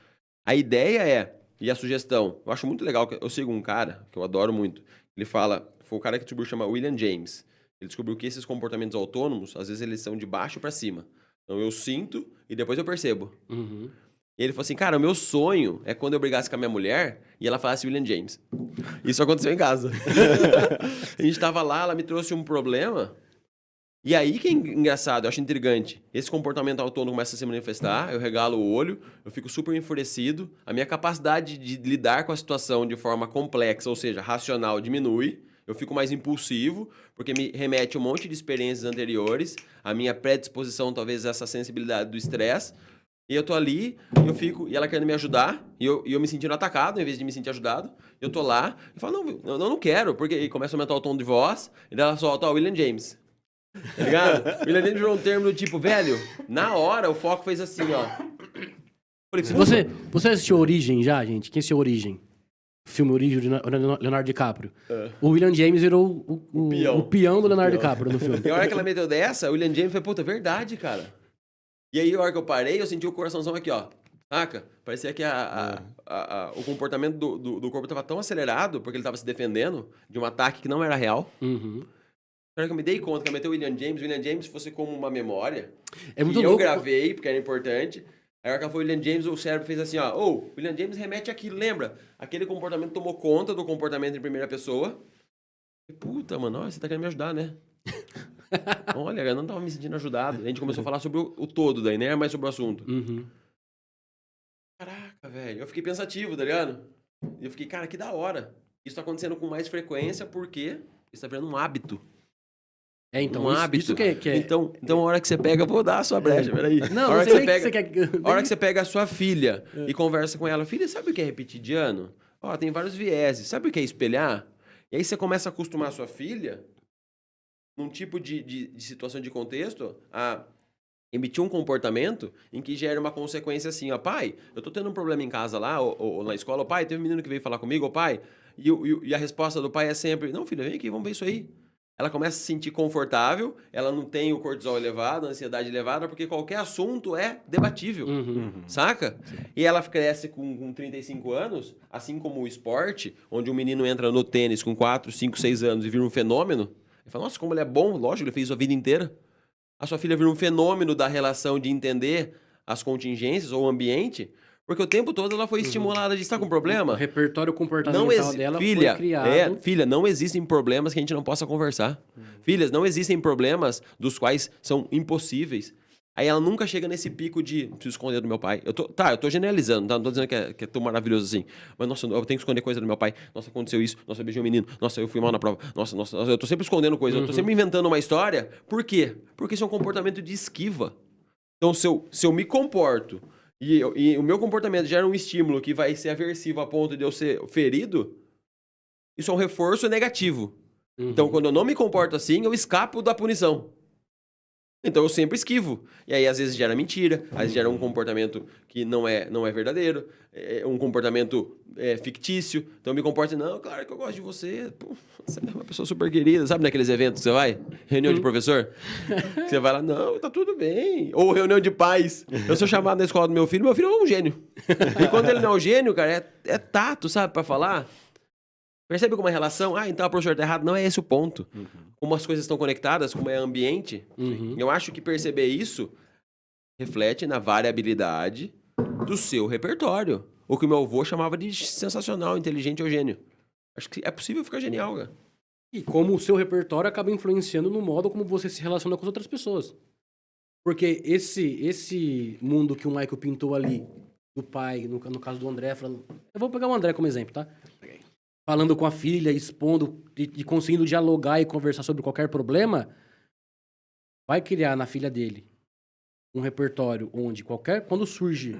A ideia é, e a sugestão, eu acho muito legal, que eu sigo um cara, que eu adoro muito, ele fala, foi um cara que descobriu, chama William James. Ele descobriu que esses comportamentos autônomos, às vezes eles são de baixo para cima. Então eu sinto e depois eu percebo. Uhum. E ele falou assim, cara, o meu sonho é quando eu brigasse com a minha mulher e ela falasse William James. Isso aconteceu em casa. A gente tava lá, ela me trouxe um problema. E aí que é engraçado, eu acho intrigante. Esse comportamento autônomo começa a se manifestar, eu regalo o olho, eu fico super enfurecido, a minha capacidade de lidar com a situação de forma complexa, ou seja, racional, diminui. Eu fico mais impulsivo, porque me remete a um monte de experiências anteriores, a minha predisposição, talvez, a essa sensibilidade do estresse. E eu tô ali, eu fico, e ela querendo me ajudar, e eu me sentindo atacado, em vez de me sentir ajudado. Eu tô lá, e falo, não quero, porque e começa a aumentar o tom de voz, e daí ela solta, ó, William James. Tá ligado? William James virou um termo do tipo, velho, na hora o foco fez assim, ó. Falei, Você assistiu Origem já, gente? Quem assistiu Origem? O filme Origem de Leonardo DiCaprio. O William James virou o peão do Leonardo DiCaprio no filme. E a hora que ela meteu dessa, o William James foi, puta, verdade, cara. E aí, a hora que eu parei, eu senti o coraçãozão aqui, ó. Saca? Parecia que o comportamento do corpo tava tão acelerado, porque ele tava se defendendo de um ataque que não era real. Uhum. Na hora que eu me dei conta que eu meteu o William James fosse como uma memória. É muito que louco. eu gravei, porque era importante. Aí, a hora que ela foi William James, o cérebro fez assim, ó. William James remete àquilo, lembra? Aquele comportamento tomou conta do comportamento em primeira pessoa. E, puta, mano, ó, você tá querendo me ajudar, né? Olha, eu não tava me sentindo ajudado. A gente começou a falar sobre o todo daí, né? Mais sobre o assunto. Uhum. Caraca, velho. Eu fiquei pensativo, tá ligado? E eu fiquei, cara, que da hora. Isso tá acontecendo com mais frequência porque isso tá virando um hábito. Então, Um hábito. isso que é... Então, a hora que você pega, vou dar a sua brecha, peraí. Não, a hora não que sei você nem pega, que você quer... a hora que você pega a sua filha e conversa com ela, filha, sabe o que é repetidiano? Ó, tem vários vieses. Sabe o que é espelhar? E aí você começa a acostumar a sua filha, num tipo de situação de contexto, a emitir um comportamento em que gera uma consequência assim, ó, pai, eu tô tendo um problema em casa lá, ou na escola, pai, teve um menino que veio falar comigo, pai, e a resposta do pai é sempre, não, filha, vem aqui, vamos ver isso aí. Ela começa a se sentir confortável, ela não tem o cortisol elevado, a ansiedade elevada, porque qualquer assunto é debatível, saca? E ela cresce com 35 anos, assim como o esporte, onde um menino entra no tênis com 4, 5, 6 anos e vira um fenômeno, ele fala, nossa, como ele é bom, lógico, ele fez isso a vida inteira. A sua filha vira um fenômeno da relação de entender as contingências ou o ambiente, porque o tempo todo ela foi estimulada de estar com problema. O repertório comportamental dela foi criado... Filha, não existem problemas que a gente não possa conversar. Filhas, não existem problemas dos quais são impossíveis. Aí ela nunca chega nesse pico de preciso esconder do meu pai. Eu tô generalizando, tá? Não tô dizendo que é tão maravilhoso assim. Mas, nossa, eu tenho que esconder coisa do meu pai. Nossa, aconteceu isso. Nossa, eu beijei um menino. Nossa, eu fui mal na prova. Nossa, eu tô sempre escondendo coisa. Eu tô sempre inventando uma história. Por quê? Porque isso é um comportamento de esquiva. Então, se eu me comporto e o meu comportamento gera um estímulo que vai ser aversivo a ponto de eu ser ferido, isso é um reforço negativo. Então, quando eu não me comporto assim, eu escapo da punição. Então eu sempre esquivo. E aí às vezes gera mentira, às vezes gera um comportamento que não é verdadeiro, um comportamento fictício. Então eu me comporto, não, claro que eu gosto de você. Pô, você é uma pessoa super querida. Sabe naqueles eventos que você vai? Reunião de professor? Que você vai lá, não, tá tudo bem. Ou reunião de pais. Eu sou chamado na escola do meu filho é um gênio. E quando ele não é um gênio, cara, é tato, sabe, pra falar. Percebe como a relação? Então o professor tá errado. Não é esse o ponto. Como as coisas estão conectadas, como é ambiente. Eu acho que perceber isso reflete na variabilidade do seu repertório. O que o meu avô chamava de sensacional, inteligente ou gênio. Acho que é possível ficar genial, cara. E como o seu repertório acaba influenciando no modo como você se relaciona com as outras pessoas. Porque esse mundo que o Michael pintou ali, do pai, no caso do André, falando... Eu vou pegar o André como exemplo, tá? Falando com a filha, expondo e conseguindo dialogar e conversar sobre qualquer problema, vai criar na filha dele um repertório onde quando surgir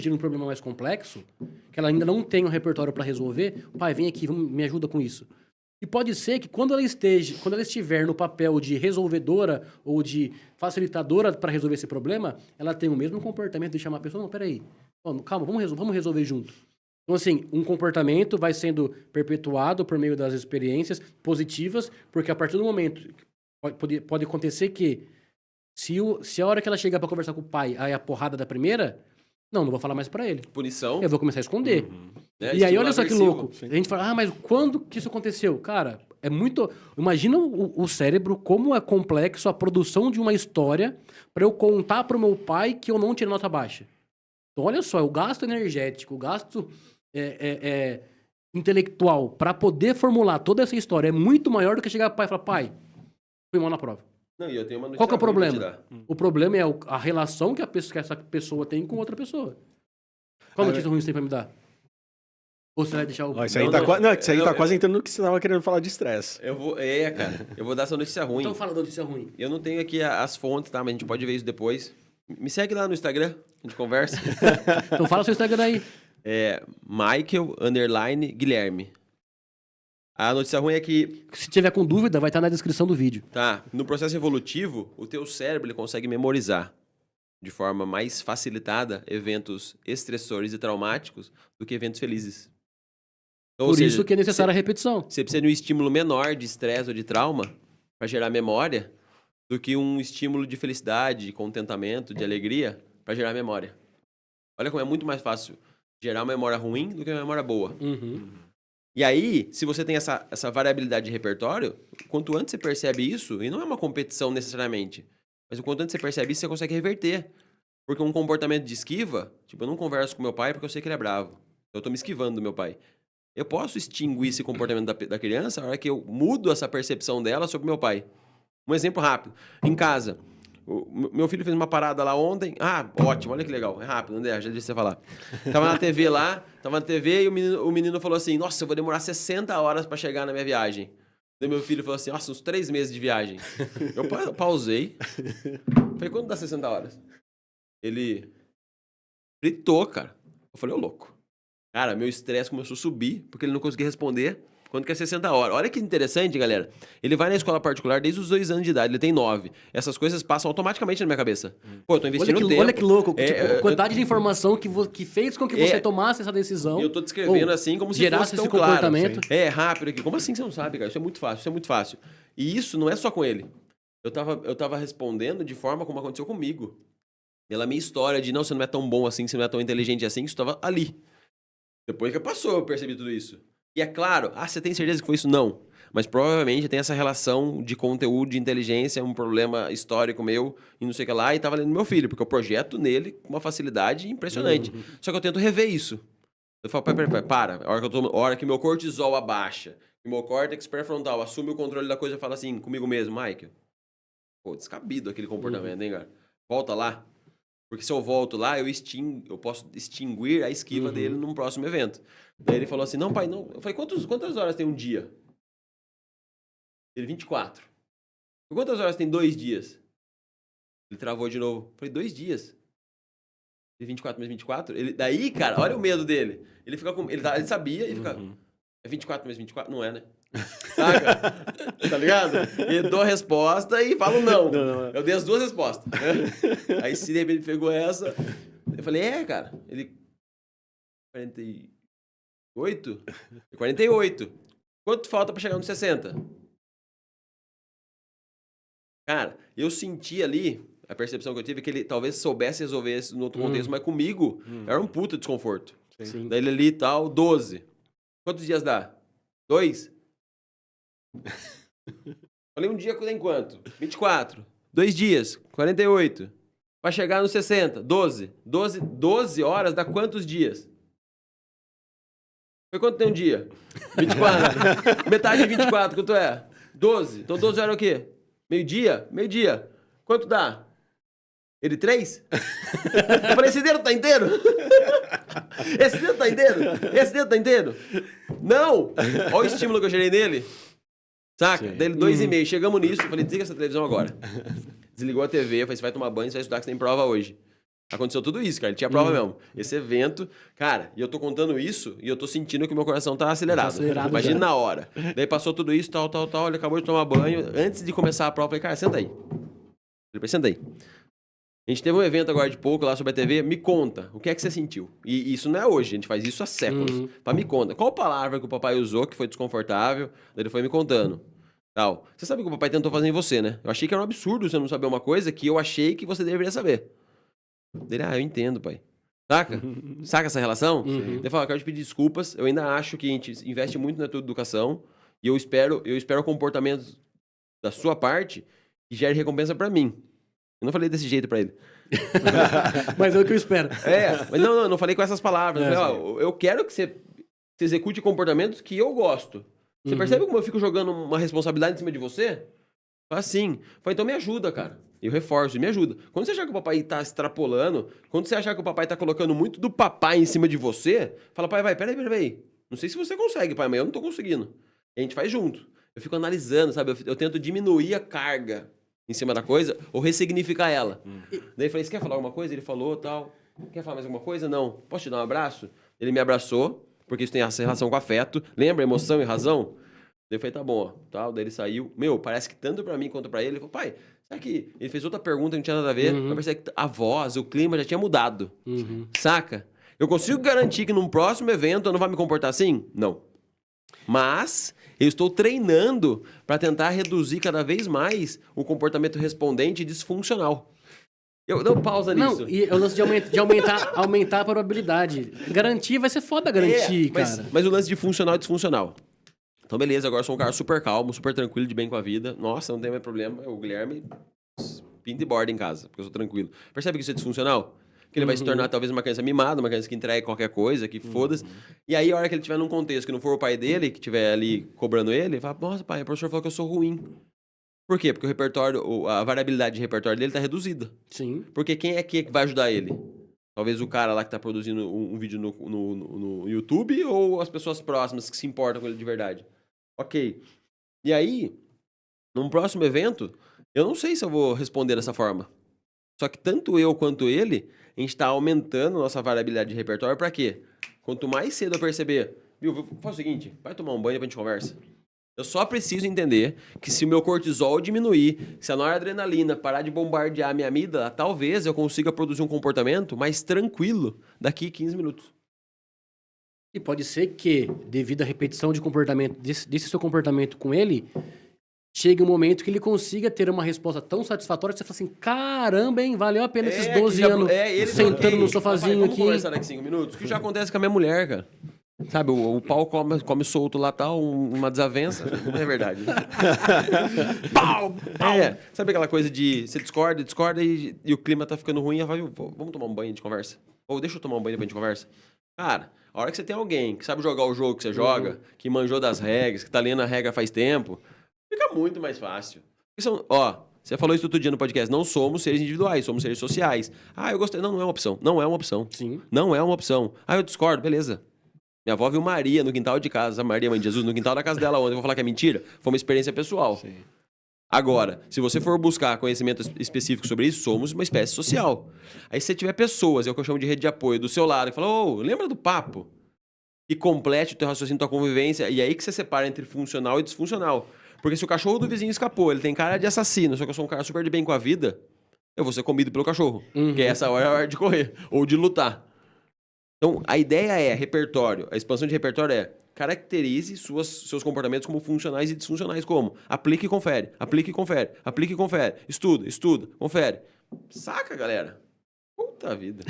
um problema mais complexo, que ela ainda não tem um repertório para resolver, pai, vem aqui, me ajuda com isso. E pode ser que quando ela estiver no papel de resolvedora ou de facilitadora para resolver esse problema, ela tenha o mesmo comportamento de chamar a pessoa, não, peraí, calma, vamos resolver junto. Então, assim, um comportamento vai sendo perpetuado por meio das experiências positivas, porque a partir do momento... Pode acontecer que, se a hora que ela chegar para conversar com o pai, aí a porrada da primeira, Não vou falar mais pra ele. Punição. Eu vou começar a esconder. Né? E aí, olha Estímulo só que aversivo. louco. A gente fala, mas quando que isso aconteceu? Cara, é muito... Imagina o cérebro, como é complexo a produção de uma história pra eu contar pro meu pai que eu não tirei nota baixa. Então, olha só, o gasto energético, o gasto intelectual pra poder formular toda essa história é muito maior do que chegar pro pai e falar, pai, fui mal na prova. Não, e eu tenho uma notícia Qual que é o ruim pra problema? te dar. O problema é a relação que essa pessoa tem com outra pessoa. Qual notícia ruim você tem pra me dar? Ou você vai deixar o... Ó, isso aí Não, tá, não, isso aí não, tá quase entrando no que você tava querendo falar de estresse. Cara. Eu vou dar essa notícia ruim. Então fala da notícia ruim. Eu não tenho aqui as fontes, tá? Mas a gente pode ver isso depois. Me segue lá no Instagram, a gente conversa. Então fala seu Instagram aí. Michael_Guilherme. A notícia ruim é que, Se tiver com dúvida, vai estar na descrição do vídeo. tá, no processo evolutivo, o teu cérebro ele consegue memorizar de forma mais facilitada eventos estressores e traumáticos do que eventos felizes. Então, ou Por seja, isso que é necessária a repetição. Você precisa de um estímulo menor de estresse ou de trauma para gerar memória do que um estímulo de felicidade, de contentamento, de alegria para gerar memória. Olha como é muito mais fácil gerar uma memória ruim do que uma memória boa. E aí, se você tem essa variabilidade de repertório, quanto antes você percebe isso, e não é uma competição necessariamente, mas o quanto antes você percebe isso, você consegue reverter. Porque um comportamento de esquiva, tipo, eu não converso com meu pai porque eu sei que ele é bravo. Eu tô me esquivando do meu pai. Eu posso extinguir esse comportamento da criança na hora que eu mudo essa percepção dela sobre meu pai. Um exemplo rápido. Em casa, meu filho fez uma parada lá ontem. Ah, ótimo, olha que legal. É rápido, André, já deixa você falar. Tava na TV e o menino falou assim, nossa, eu vou demorar 60 horas pra chegar na minha viagem. Daí meu filho falou assim, nossa, uns 3 meses de viagem. Eu pausei. Falei, quando dá 60 horas? Ele fritou, cara. Eu falei, ô louco. Cara, meu estresse começou a subir, porque ele não conseguia responder quando que é 60 horas. Olha que interessante, galera. Ele vai na escola particular desde os 2 anos de idade, ele tem 9. Essas coisas passam automaticamente na minha cabeça. Pô, eu tô investindo tempo. Olha que louco. Tipo, a quantidade de informação que fez com que você tomasse essa decisão. E eu tô descrevendo assim como se fosse tão esse claro. comportamento. Rápido aqui. Como assim você não sabe, cara? Isso é muito fácil. E isso não é só com ele. Eu tava respondendo de forma como aconteceu comigo. Pela minha história de, não, você não é tão bom assim, você não é tão inteligente assim, isso tava ali. Depois que passou, eu percebi tudo isso. E é claro, você tem certeza que foi isso? Não. Mas provavelmente tem essa relação de conteúdo, de inteligência, um problema histórico meu, e não sei o que lá, e tava lendo meu filho, porque eu projeto nele com uma facilidade impressionante. Só que eu tento rever isso. Eu falo, para. A hora que meu cortisol abaixa, e meu córtex pré-frontal assume o controle da coisa e fala assim, comigo mesmo, Michael, pô, descabido aquele comportamento, hein, cara? Volta lá. Porque se eu volto lá, eu posso extinguir a esquiva dele num próximo evento. Daí ele falou assim, não, pai, não. Eu falei, quantas horas tem um dia? Ele, 24. Quantas horas tem 2 dias? Ele travou de novo. Eu falei, 2 dias. Ele, 24 mais 24? Daí, cara, olha o medo dele. Ele fica com... Ele sabia e fica... É 24 mais 24? Não é, né? Saca? Tá ligado? Eu dou a resposta e falo não. Eu dei as 2 respostas. Né? Aí se de repente pegou essa, eu falei, cara, ele 48? 48. Quanto falta pra chegar no 60? Cara, eu senti ali, a percepção que eu tive é que ele talvez soubesse resolver isso no outro contexto, mas comigo era um puta desconforto. Sim. Daí ele ali e tal, 12. Quantos dias dá? 2? Falei, um dia tem quanto? 24. 2 dias, 48. Vai chegar no 60, 12. 12 horas dá quantos dias? Foi quanto tem um dia? 24. Metade de 24, quanto é? 12. Então 12 horas é o quê? Meio-dia? Meio-dia. Quanto dá? Ele 3? Eu falei, esse dedo tá inteiro? Esse dedo tá inteiro? Esse dedo tá inteiro? Não! Olha o estímulo que eu gerei nele. Saca? Daí ele 2,5. Chegamos nisso. Eu falei, desliga essa televisão agora. Desligou a TV. Eu falei, você vai tomar banho, você vai estudar que você tem prova hoje. Aconteceu tudo isso, cara. Ele tinha prova mesmo. Esse evento, cara, e eu tô contando isso e eu tô sentindo que meu coração tá acelerado. Imagina na hora. Daí passou tudo isso, tal. Ele acabou de tomar banho. Antes de começar a prova, eu falei, cara, senta aí. Ele senta aí. A gente teve um evento agora de pouco lá sobre a TV. Me conta, o que é que você sentiu? E isso não é hoje, a gente faz isso há séculos. Me conta. Qual palavra que o papai usou que foi desconfortável? Daí ele foi me contando. Tal. Você sabe o que o papai tentou fazer em você, né? Eu achei que era um absurdo você não saber uma coisa que eu achei que você deveria saber. Ele, eu entendo, pai. Saca? Saca essa relação? Uhum. Ele fala, eu quero te pedir desculpas, eu ainda acho que a gente investe muito na tua educação e eu espero comportamentos da sua parte que gere recompensa pra mim. Eu não falei desse jeito pra ele. Mas é o que eu espero. Mas eu não falei com essas palavras. Eu falei, ó, eu quero que você execute comportamentos que eu gosto. Você percebe como eu fico jogando uma responsabilidade em cima de você? Assim. Falei, então me ajuda, cara. Eu reforço, me ajuda. Quando você achar que o papai tá extrapolando, quando você achar que o papai tá colocando muito do papai em cima de você, fala, pai, peraí. Não sei se você consegue, pai, mas eu não tô conseguindo. E a gente faz junto. Eu fico analisando, sabe? Eu tento diminuir a carga em cima da coisa ou ressignificar ela. Daí eu falei, você quer falar alguma coisa? Ele falou, tal. Quer falar mais alguma coisa? Não. Posso te dar um abraço? Ele me abraçou, porque isso tem essa relação com afeto. Lembra? Emoção e razão? Daí eu falei, tá bom, ó. Tal. Daí ele saiu. Parece que tanto pra mim quanto pra ele. Ele falou, pai, será que... Ele fez outra pergunta que não tinha nada a ver. Mas parecia que a voz, o clima já tinha mudado. Saca? Eu consigo garantir que num próximo evento eu não vou me comportar assim? Não. Mas eu estou treinando para tentar reduzir cada vez mais o comportamento respondente e disfuncional. Eu dou pausa nisso. Não, e o lance de aumentar a probabilidade. Garantir vai ser foda garantir, cara. Mas o lance de funcional e disfuncional. Então, beleza, agora eu sou um cara super calmo, super tranquilo, de bem com a vida. Nossa, não tem mais problema. O Guilherme pinta e borda em casa, porque eu sou tranquilo. Percebe que isso é disfuncional? Que ele vai se tornar talvez uma criança mimada, uma criança que entrega qualquer coisa, que foda-se. E aí, a hora que ele estiver num contexto que não for o pai dele, que estiver ali cobrando ele, fala, nossa, pai, o professor falou que eu sou ruim. Por quê? Porque o repertório, a variabilidade de repertório dele tá reduzida. Sim. Porque quem é que vai ajudar ele? Talvez o cara lá que tá produzindo um vídeo no YouTube ou as pessoas próximas que se importam com ele de verdade? Ok. E aí, num próximo evento, eu não sei se eu vou responder dessa forma. Só que tanto eu quanto ele, a gente tá aumentando a nossa variabilidade de repertório pra quê? Quanto mais cedo eu perceber, viu, faz o seguinte, vai tomar um banho e depois a gente conversa. Eu só preciso entender que se o meu cortisol diminuir, se a noradrenalina parar de bombardear a minha amígdala, talvez eu consiga produzir um comportamento mais tranquilo daqui 15 minutos. E pode ser que, devido à repetição de comportamento, desse seu comportamento com ele, chegue um momento que ele consiga ter uma resposta tão satisfatória que você fala assim, caramba, hein, valeu a pena esses 12 anos sentando no sofazinho vamos aqui. Vamos conversar daqui 5 minutos? O que já acontece com a minha mulher, cara. Sabe, o pau come solto lá, tal, uma desavença. Não é verdade. Pau! Sabe aquela coisa de você discorda e o clima tá ficando ruim, vai, vamos tomar um banho de conversa? Ou deixa eu tomar um banho depois de conversa? Cara, a hora que você tem alguém que sabe jogar o jogo que você joga, que manjou das regras, que tá lendo a regra faz tempo, fica muito mais fácil. Você falou isso outro dia no podcast, não somos seres individuais, somos seres sociais. Eu gostei. Não é uma opção. Não é uma opção. Sim. Não é uma opção. Eu discordo, beleza. Minha avó viu Maria no quintal de casa, a Maria, mãe de Jesus, no quintal da casa dela ontem. Eu vou falar que é mentira? Foi uma experiência pessoal. Sim. Agora, se você for buscar conhecimento específico sobre isso, somos uma espécie social. Aí se você tiver pessoas, é o que eu chamo de rede de apoio, do seu lado, que falam, lembra do papo? E complete o teu raciocínio, tua convivência, e aí que você separa entre funcional e disfuncional. Porque se o cachorro do vizinho escapou, ele tem cara de assassino, só que eu sou um cara super de bem com a vida, eu vou ser comido pelo cachorro. Porque essa hora é a hora de correr, ou de lutar. Então, a ideia é repertório. A expansão de repertório é caracterize seus comportamentos como funcionais e disfuncionais. Como? Aplique e confere. Aplique e confere. Aplique e confere. Estuda, confere. Saca, galera? Puta vida.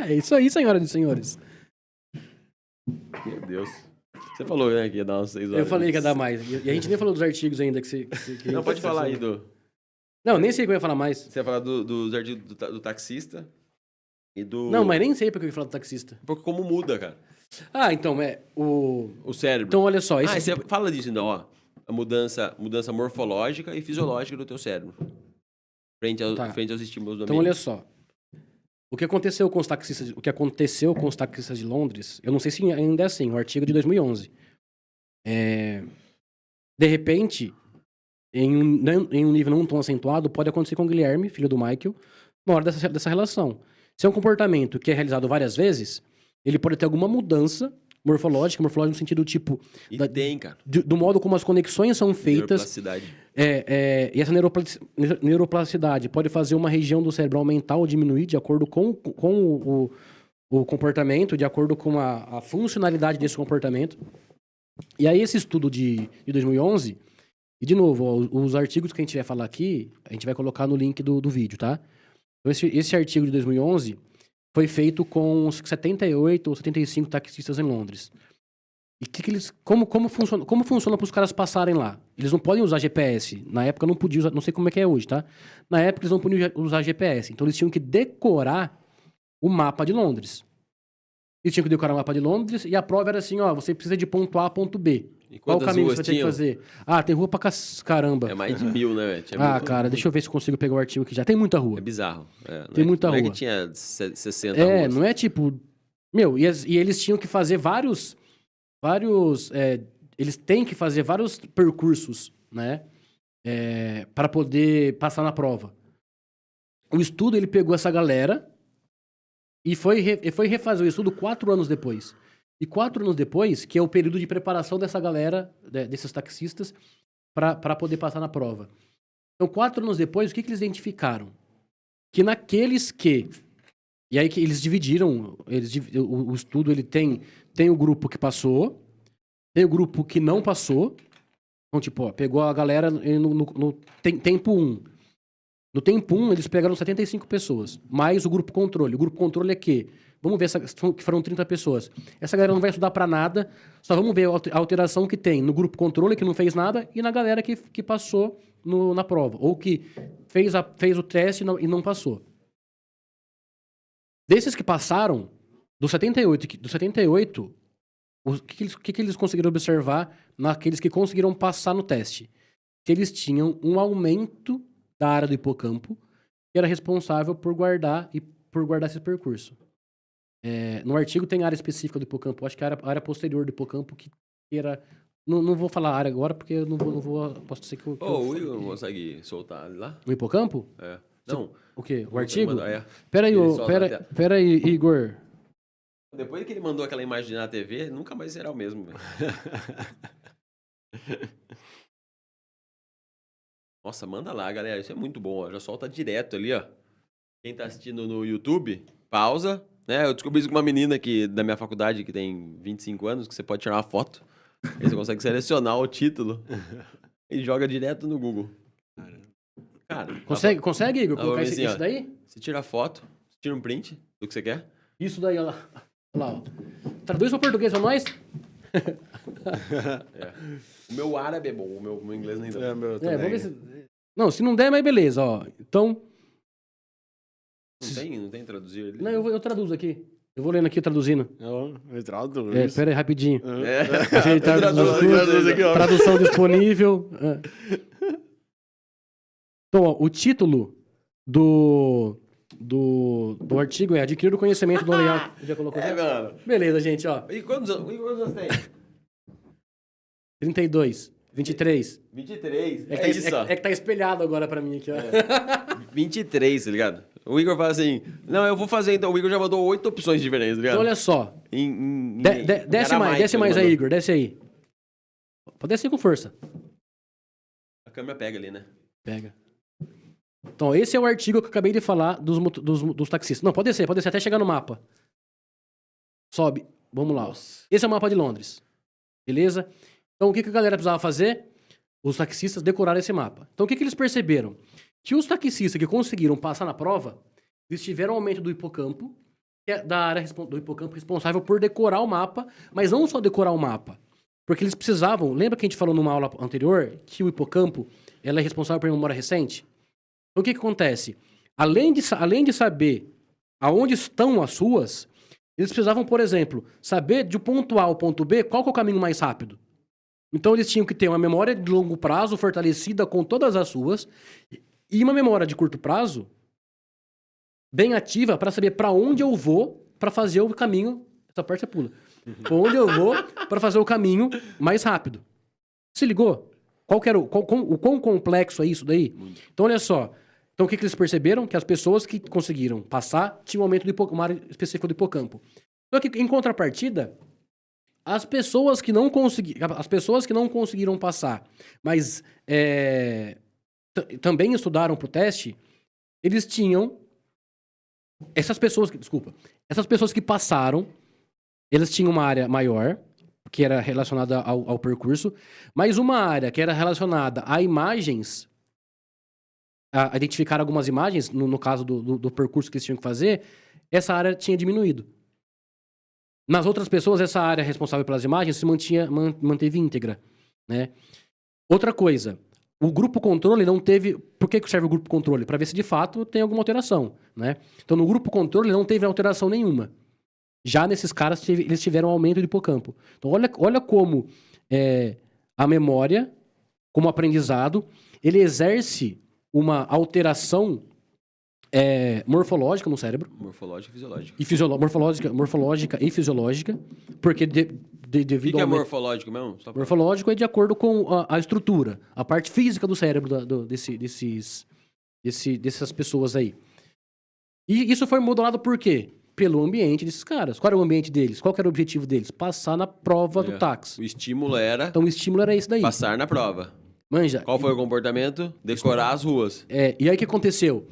É isso aí, senhoras e senhores. Meu Deus. Você falou, né, que ia dar umas 6 horas. Eu falei que ia dar mais. E a gente nem falou dos artigos ainda que você Não, pode falar aí do... Não, nem sei o que eu ia falar mais. Você ia falar dos artigos do taxista e do... Não, mas nem sei porque eu ia falar do taxista. Porque como muda, cara. Então, o cérebro. Então, olha só. Você fala disso, então, ó. A mudança morfológica e fisiológica do teu cérebro. Frente aos estímulos do ambiente. Então, olha só. O que aconteceu com os taxistas de Londres, eu não sei se ainda é assim, o artigo de 2011. De repente, em um nível não tão acentuado, pode acontecer com o Guilherme, filho do Michael, na hora dessa relação. Se é um comportamento que é realizado várias vezes, ele pode ter alguma mudança morfológica no sentido tipo... tem, cara. Do modo como as conexões são feitas. Neuroplasticidade. E essa neuroplasticidade pode fazer uma região do cérebro aumentar ou diminuir de acordo com o comportamento, de acordo com a funcionalidade desse comportamento. E aí esse estudo de 2011, e de novo, os artigos que a gente vai falar aqui, a gente vai colocar no link do vídeo, tá? Então esse artigo de 2011, foi feito com uns 78 ou 75 taxistas em Londres. E como funciona para os caras passarem lá? Eles não podem usar GPS. Na época não podiam usar, não sei como é que é hoje, tá? Na época eles não podiam usar GPS. Então eles tinham que decorar o mapa de Londres. Eles tinham que decorar o mapa de Londres e a prova era assim, ó, você precisa de ponto A a ponto B. E Qual o quantas caminho que ruas você tem que tinham? fazer? Ah, tem rua pra caramba. É mais de 1000, né, velho? Tinha Ah, muito- cara, deixa eu ver se eu consigo pegar o artigo aqui já. Tem muita rua. É bizarro. Tem muita não é rua. que tinha 60 É, ruas. não é tipo... Meu, e eles tinham que fazer vários... eles têm que fazer vários percursos, né? Para poder passar na prova. O estudo, ele pegou essa galera e foi refazer o estudo 4 anos depois. E 4 anos depois, que é o período de preparação dessa galera, desses taxistas, para poder passar na prova. Então, 4 anos depois, o que eles identificaram? Que naqueles que... E aí que eles dividiram, o estudo ele tem o grupo que passou, tem o grupo que não passou. Então, tipo, ó, pegou a galera no tempo 1. No tempo 1, eles pegaram 75 pessoas, mais o grupo controle. O grupo controle é que... Vamos ver que foram 30 pessoas. Essa galera não vai estudar pra nada, só vamos ver a alteração que tem no grupo controle, que não fez nada, e na galera que passou na prova. Ou que fez o teste e não passou. Desses que passaram, dos 78, o que eles conseguiram observar naqueles que conseguiram passar no teste? Que eles tinham um aumento da área do hipocampo, que era responsável por guardar esse percurso. No artigo tem área específica do hipocampo, acho que a área posterior do hipocampo, que era... Não vou falar a área agora, porque eu não vou posso dizer que eu... O Igor consegue soltar lá? O hipocampo? É. Não. O quê? O artigo? É. Pera Ele aí, Igor. Depois que ele mandou aquela imagem na TV, nunca mais será o mesmo, velho. Nossa, manda lá, galera. Isso é muito bom, ó. Já solta direto ali, ó. Quem tá assistindo no YouTube, pausa, né? Eu descobri isso com uma menina aqui da minha faculdade, que tem 25 anos, que você pode tirar uma foto. Aí você consegue selecionar o título e joga direto no Google. Cara, Consegue, Igor, colocar assim, isso ó, daí? você tira a foto, você tira um print do que você quer. Isso daí, olha lá. Olha lá, ó. Traduz para português pra nós? O meu árabe é bom, o meu inglês nem tanto. Meu Vamos também. ver se... Não, se não der, mas beleza, ó. Então... Não tem traduzir ali? Não, eu traduzo aqui. Eu vou lendo aqui, traduzindo. Eu traduz. Pera aí, rapidinho. É. Gente, traduz aqui, ó. tradução disponível. Então, ó, o título do artigo é Adquirir o conhecimento do layout. Já colocou? Mano. Beleza, gente, ó. E quantos anos tem? 32, 23. 23. É isso, ó. que tá espelhado agora pra mim aqui, ó. 23, tá ligado? O Igor fala assim, não, eu vou fazer então. O Igor já mandou 8 opções diferentes, tá ligado? Então, olha só. Desce mais aí, Igor. Desce aí. Pode descer com força. A câmera pega ali, né? Pega. Então, esse é o artigo que eu acabei de falar dos taxistas. Não, pode descer até chegar no mapa. Sobe. Vamos lá. Esse é o mapa de Londres. Beleza? Então, o que a galera precisava fazer? Os taxistas decoraram esse mapa. Então, o que eles perceberam? Que os taxistas que conseguiram passar na prova, eles tiveram aumento do hipocampo, que é da área do hipocampo responsável por decorar o mapa, mas não só decorar o mapa. Porque eles precisavam... Lembra que a gente falou numa aula anterior que o hipocampo ela é responsável por memória recente? Então, o que acontece? Além de saber aonde estão as ruas, eles precisavam, por exemplo, saber de ponto A ao ponto B qual que é o caminho mais rápido. Então, eles tinham que ter uma memória de longo prazo fortalecida com todas as ruas e uma memória de curto prazo bem ativa para saber para onde eu vou para fazer o caminho... Essa parte você pula. Pra onde eu vou para fazer o caminho mais rápido. Se ligou? O quão complexo é isso daí? Então, olha só. Então, o que eles perceberam? Que as pessoas que conseguiram passar tinham um aumento de uma área específica do hipocampo. Só que, em contrapartida, as pessoas que não conseguiram passar, mas também estudaram para o teste, eles tinham... Essas pessoas que passaram, eles tinham uma área maior, que era relacionada ao percurso, mas uma área que era relacionada a imagens, a identificar algumas imagens, no caso do percurso que eles tinham que fazer, essa área tinha diminuído. Nas outras pessoas, essa área responsável pelas imagens se manteve íntegra, né? Outra coisa, o grupo controle não teve... Por que serve o grupo controle? Para ver se de fato tem alguma alteração, né? Então, no grupo controle não teve alteração nenhuma. Já nesses caras, eles tiveram aumento de hipocampo. Então, olha como a memória, como aprendizado, ele exerce uma alteração morfológica no cérebro. Morfológica e fisiológica. E morfológica e fisiológica, porque devido O que é ao morfológico mesmo? Só pra... morfológico é de acordo com a estrutura, a parte física do cérebro dessas pessoas aí. E isso foi modulado por quê? Pelo ambiente desses caras. Qual era o ambiente deles? Qual que era o objetivo deles? Passar na prova do táxi. O estímulo era Então o estímulo era esse daí. passar na prova. Manja. Qual foi o comportamento? Decorar as ruas. E aí o que aconteceu?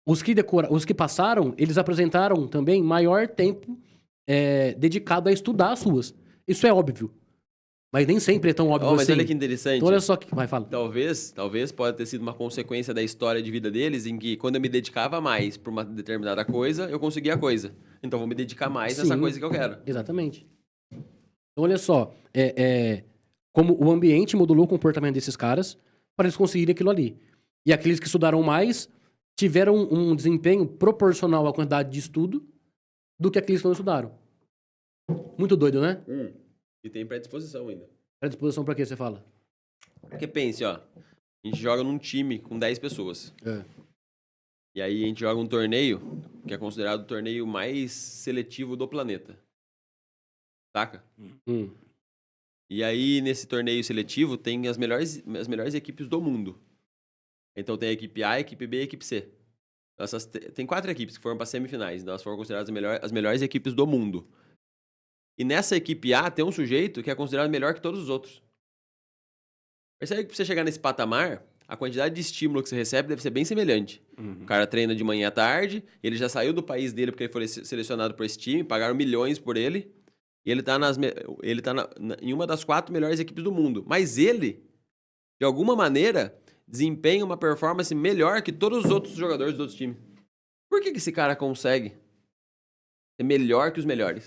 Os que passaram, eles apresentaram também maior tempo dedicado a estudar as ruas. Isso é óbvio. Mas nem sempre é tão óbvio Mas assim. olha que interessante. Então olha só que... Vai, fala. Talvez pode ter sido uma consequência da história de vida deles, em que quando eu me dedicava mais para uma determinada coisa, eu conseguia a coisa. Então vou me dedicar mais nessa coisa que eu quero. Exatamente. Então olha só, como o ambiente modulou o comportamento desses caras para eles conseguirem aquilo ali. E aqueles que estudaram mais tiveram um desempenho proporcional à quantidade de estudo do que aqueles que não estudaram. Muito doido, né? E tem predisposição ainda. Predisposição pra quê, você fala? Porque pense, ó. A gente joga num time com 10 pessoas. E aí a gente joga um torneio, que é considerado o torneio mais seletivo do planeta. Saca? E aí, nesse torneio seletivo, tem as melhores equipes do mundo. Então tem a equipe A, a equipe B e a equipe C. Tem 4 equipes que foram para semifinais. Então elas foram consideradas as melhores equipes do mundo. E nessa equipe A tem um sujeito que é considerado melhor que todos os outros. Percebe que pra você chegar nesse patamar, a quantidade de estímulo que você recebe deve ser bem semelhante. O cara treina de manhã à tarde, ele já saiu do país dele porque ele foi selecionado por esse time, pagaram milhões por ele, e ele tá em uma das 4 melhores equipes do mundo. Mas ele, de alguma maneira, desempenha uma performance melhor que todos os outros jogadores dos outros times. Por que esse cara consegue ser melhor que os melhores?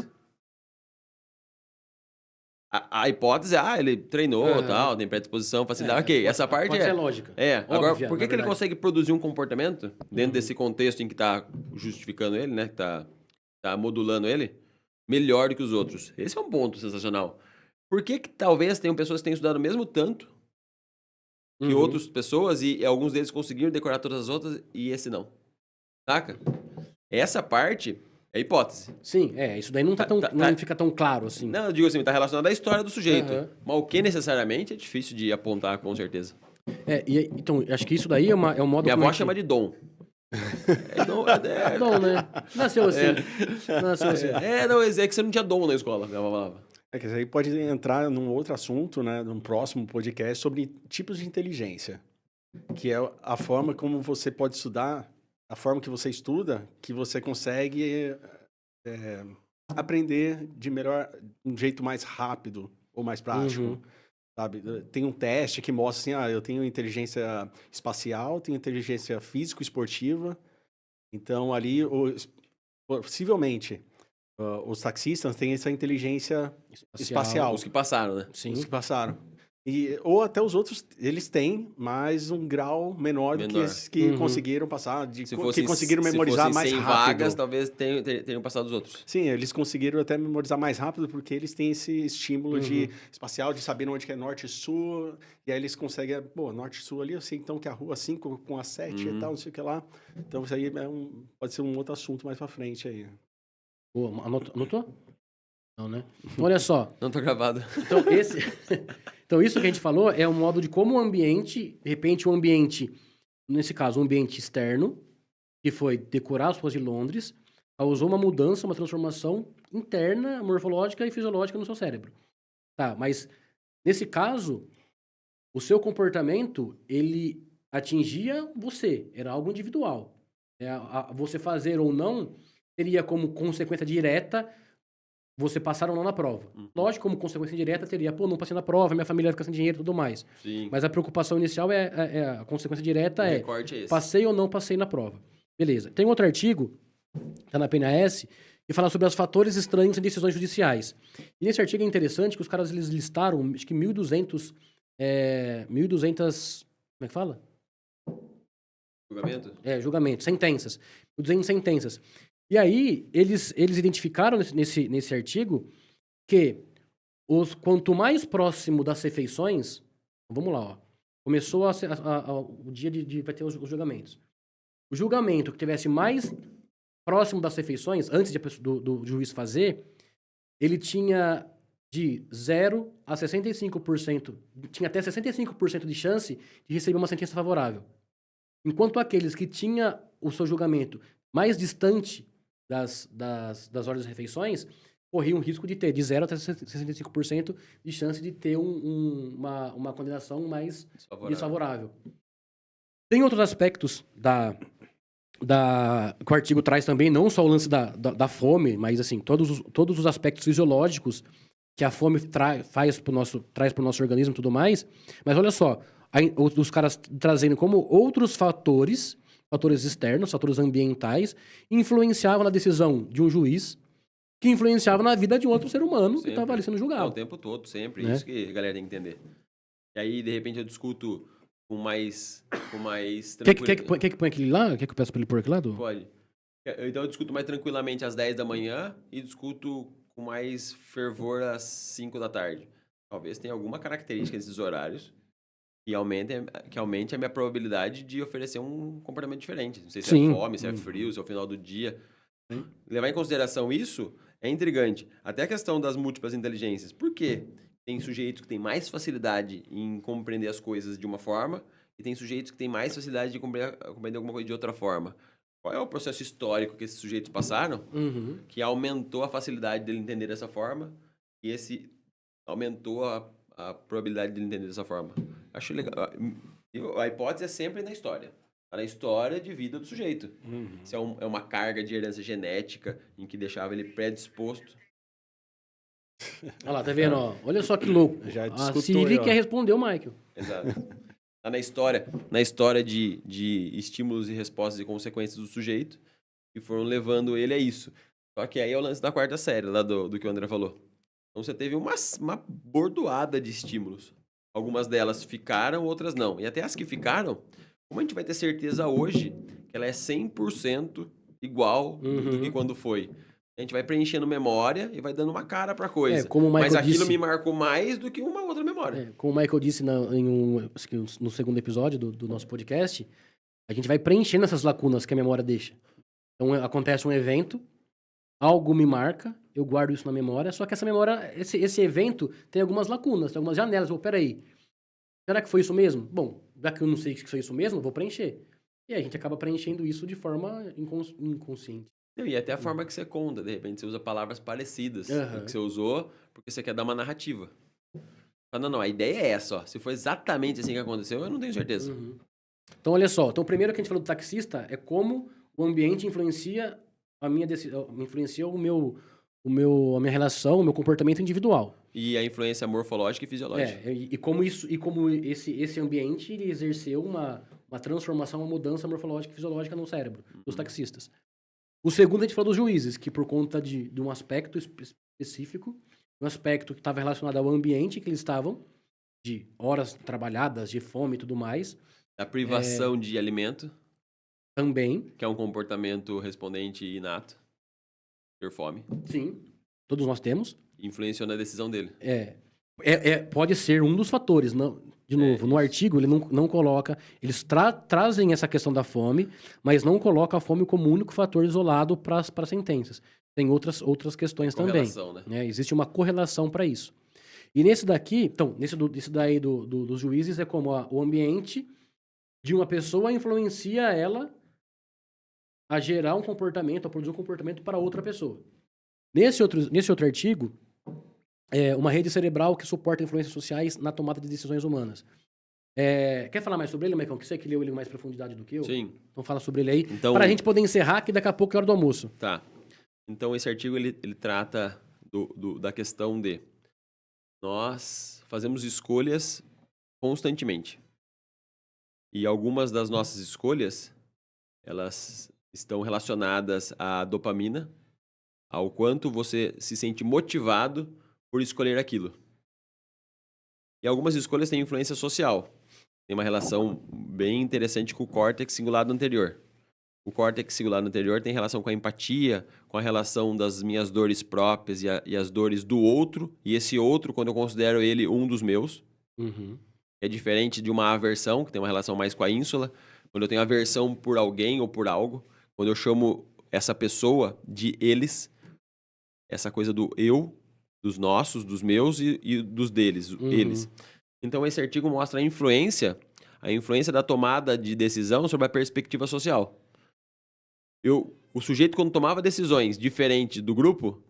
A hipótese ele treinou, tal, tem predisposição, facilidade. Ok, essa parte pode ser lógica. Agora, Óbvia, por que ele verdade. consegue produzir um comportamento dentro desse contexto em que tá justificando ele, né? Que tá modulando ele, melhor do que os outros? Esse é um ponto sensacional. Por que talvez tenham pessoas que tenham estudado mesmo tanto que outras pessoas e alguns deles conseguiram decorar todas as outras e esse não? Saca? Essa parte... É hipótese. Sim, isso daí não fica tão claro assim. Não, eu digo assim, tá relacionado à história do sujeito. Mas o que necessariamente é difícil de apontar, com certeza. Então, acho que isso daí é um modo... Minha avó chama de dom. Dom, né? Nasceu assim. Nasceu assim. É que você não tinha dom na escola, minha avó falava. Que isso aí pode entrar num outro assunto, né? Num próximo podcast sobre tipos de inteligência. Que é a forma como você pode estudar... A forma que você estuda, que você consegue aprender de um jeito mais rápido ou mais prático, sabe? Tem um teste que mostra assim, eu tenho inteligência espacial, tenho inteligência físico-esportiva, então ali, possivelmente, os taxistas têm essa inteligência espacial. Os que passaram, né? Sim. Os que passaram. Ou até os outros, eles têm, mas um grau menor do que esses que conseguiram passar, que conseguiram memorizar mais rápido. Vagas, talvez tenham passado os outros. Sim, eles conseguiram até memorizar mais rápido porque eles têm esse estímulo de espacial, de saber onde que é norte e sul, e aí eles conseguem, norte e sul ali, eu sei então que a rua 5 com a 7 e tal, não sei o que lá. Então isso aí pode ser um outro assunto mais pra frente aí. Pô, anotou? Não, né? Então, olha só. Não tô gravado. Então, isso que a gente falou é um modo de como o ambiente, de repente, nesse caso, um ambiente externo, que foi decorar as ruas de Londres, causou uma mudança, uma transformação interna, morfológica e fisiológica no seu cérebro. Tá, mas nesse caso, o seu comportamento, ele atingia você, era algo individual. Você fazer ou não teria como consequência direta você passar ou não na prova. Lógico, como consequência direta, teria, não passei na prova, minha família vai ficar sem dinheiro e tudo mais. Sim. Mas a preocupação inicial a consequência direta o recorte é esse. Passei ou não passei na prova. Beleza. Tem outro artigo tá na PNAS, que fala sobre os fatores estranhos em decisões judiciais. E nesse artigo é interessante que os caras eles listaram, acho que 1.200, 1.200, como é que fala? Julgamento? Julgamentos, sentenças. 200 sentenças. E aí, eles identificaram nesse artigo que quanto mais próximo das refeições, vamos lá, ó, começou o dia vai ter os julgamentos. O julgamento que tivesse mais próximo das refeições, antes do juiz fazer, ele tinha de 0 a 65%, tinha até 65% de chance de receber uma sentença favorável. Enquanto aqueles que tinham o seu julgamento mais distante das horas das refeições, corriam o risco de ter de 0 até 65% de chance de ter uma condenação mais desfavorável. Tem outros aspectos que o artigo traz também, não só o lance da fome, mas assim, todos os aspectos fisiológicos que a fome traz para o nosso organismo e tudo mais. Mas olha só, os caras trazendo como outros fatores externos, fatores ambientais, influenciavam na decisão de um juiz, que influenciava na vida de um outro ser humano que estava ali sendo julgado. O tempo todo, sempre. Né? Isso que a galera tem que entender. E aí, de repente, eu discuto com mais tranquilidade. Quer que põe aquele lá? Quer que eu peça para ele pôr aquele lado? Pode. Então eu discuto mais tranquilamente às 10 da manhã e discuto com mais fervor às 5 da tarde. Talvez tenha alguma característica desses horários que aumente a minha probabilidade de oferecer um comportamento diferente. Não sei se é fome, se é frio, se é o final do dia. Levar em consideração isso é intrigante. Até a questão das múltiplas inteligências. Por quê? Tem sujeitos que têm mais facilidade em compreender as coisas de uma forma e tem sujeitos que têm mais facilidade de compreender alguma coisa de outra forma. Qual é o processo histórico que esses sujeitos passaram que aumentou a facilidade dele entender dessa forma e esse aumentou a probabilidade dele entender dessa forma? Acho legal. A hipótese é sempre na história. Na história de vida do sujeito. Se é uma carga de herança genética em que deixava ele predisposto. Olha lá, tá vendo? Ó? Olha só que louco. Já a Siri quer responder o Michael. Exato. Tá na história de estímulos e respostas e consequências do sujeito que foram levando ele a isso. Só que aí é o lance da quarta série, lá do que o André falou. Então você teve uma bordoada de estímulos. Algumas delas ficaram, outras não. E até as que ficaram, como a gente vai ter certeza hoje que ela é 100% igual do que quando foi? A gente vai preenchendo memória e vai dando uma cara pra coisa. Mas aquilo me marcou mais do que uma outra memória. Como o Michael disse no segundo episódio do nosso podcast, a gente vai preenchendo essas lacunas que a memória deixa. Então acontece um evento, algo me marca, eu guardo isso na memória, só que essa memória, esse evento tem algumas lacunas, tem algumas janelas. Peraí, será que foi isso mesmo? Bom, já que eu não sei que foi isso mesmo, eu vou preencher. E aí a gente acaba preenchendo isso de forma inconsciente. E até a forma que você conta, de repente você usa palavras parecidas do que você usou, porque você quer dar uma narrativa. Não, a ideia é essa, ó. Se foi exatamente assim que aconteceu, eu não tenho certeza. Então, olha só. Então, primeiro que a gente falou do taxista é como o ambiente influencia a minha decisão, influencia a minha relação, o meu comportamento individual. E a influência morfológica e fisiológica. E como esse ambiente ele exerceu uma transformação, uma mudança morfológica e fisiológica no cérebro dos taxistas. O segundo, a gente falou dos juízes, que por conta de um aspecto específico, um aspecto que estava relacionado ao ambiente que eles estavam, de horas trabalhadas, de fome e tudo mais. A privação de alimento. Também. Que é um comportamento respondente inato. Ter fome. Sim, todos nós temos. Influenciou na decisão dele. Pode ser um dos fatores. Não, de novo, no artigo ele não coloca... Eles trazem essa questão da fome, mas não coloca a fome como único fator isolado para sentenças. Tem outras questões também. Né? Existe uma correlação para isso. E nesse daqui... Então, nesse daí dos juízes é como o ambiente de uma pessoa influencia ela a gerar um comportamento, a produzir um comportamento para outra pessoa. Nesse outro artigo... uma rede cerebral que suporta influências sociais na tomada de decisões humanas. Quer falar mais sobre ele, Maicon? Que você que leu ele com mais profundidade do que eu? Sim. Então fala sobre ele aí, para a gente poder encerrar, que daqui a pouco é hora do almoço. Tá. Então esse artigo ele trata da questão de nós fazemos escolhas constantemente. E algumas das nossas escolhas, elas estão relacionadas à dopamina, ao quanto você se sente motivado por escolher aquilo. E algumas escolhas têm influência social. Tem uma relação bem interessante com o córtex cingulado anterior. O córtex cingulado anterior tem relação com a empatia, com a relação das minhas dores próprias e as dores do outro, e esse outro, quando eu considero ele um dos meus. Uhum. É diferente de uma aversão, que tem uma relação mais com a ínsula. Quando eu tenho aversão por alguém ou por algo, quando eu chamo essa pessoa de eles, essa coisa do eu, dos nossos, dos meus e dos deles, eles. Então, esse artigo mostra a influência da tomada de decisão sobre a perspectiva social. O sujeito, quando tomava decisões diferentes do grupo,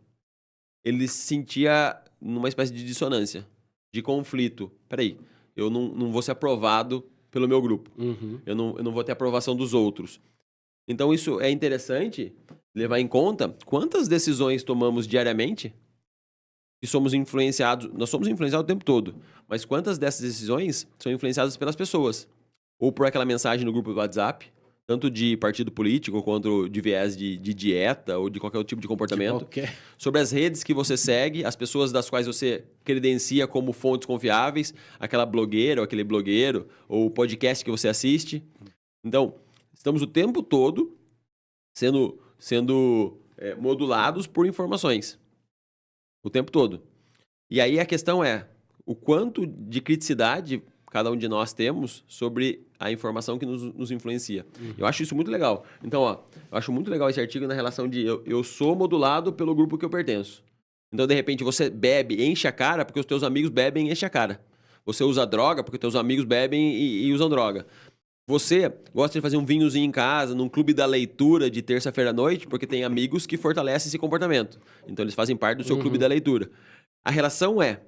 ele se sentia numa espécie de dissonância, de conflito. Peraí, eu não vou ser aprovado pelo meu grupo. Uhum. Eu não vou ter aprovação dos outros. Então, isso é interessante levar em conta quantas decisões tomamos diariamente e somos influenciados. Nós somos influenciados o tempo todo, mas quantas dessas decisões são influenciadas pelas pessoas? Ou por aquela mensagem no grupo do WhatsApp, tanto de partido político quanto de viés de dieta ou de qualquer outro tipo de comportamento. Sobre as redes que você segue, as pessoas das quais você credencia como fontes confiáveis, aquela blogueira ou aquele blogueiro, ou o podcast que você assiste. Então, estamos o tempo todo sendo modulados por informações. O tempo todo. E aí a questão é o quanto de criticidade cada um de nós temos sobre a informação que nos influencia. Eu acho isso muito legal. Então, eu acho muito legal esse artigo na relação de eu sou modulado pelo grupo que eu pertenço. Então, de repente, você bebe, enche a cara porque os teus amigos bebem e enche a cara. Você usa droga porque os teus amigos bebem e usam droga. Você gosta de fazer um vinhozinho em casa, num clube da leitura de terça-feira à noite, porque tem amigos que fortalecem esse comportamento. Então, eles fazem parte do seu clube da leitura. A relação é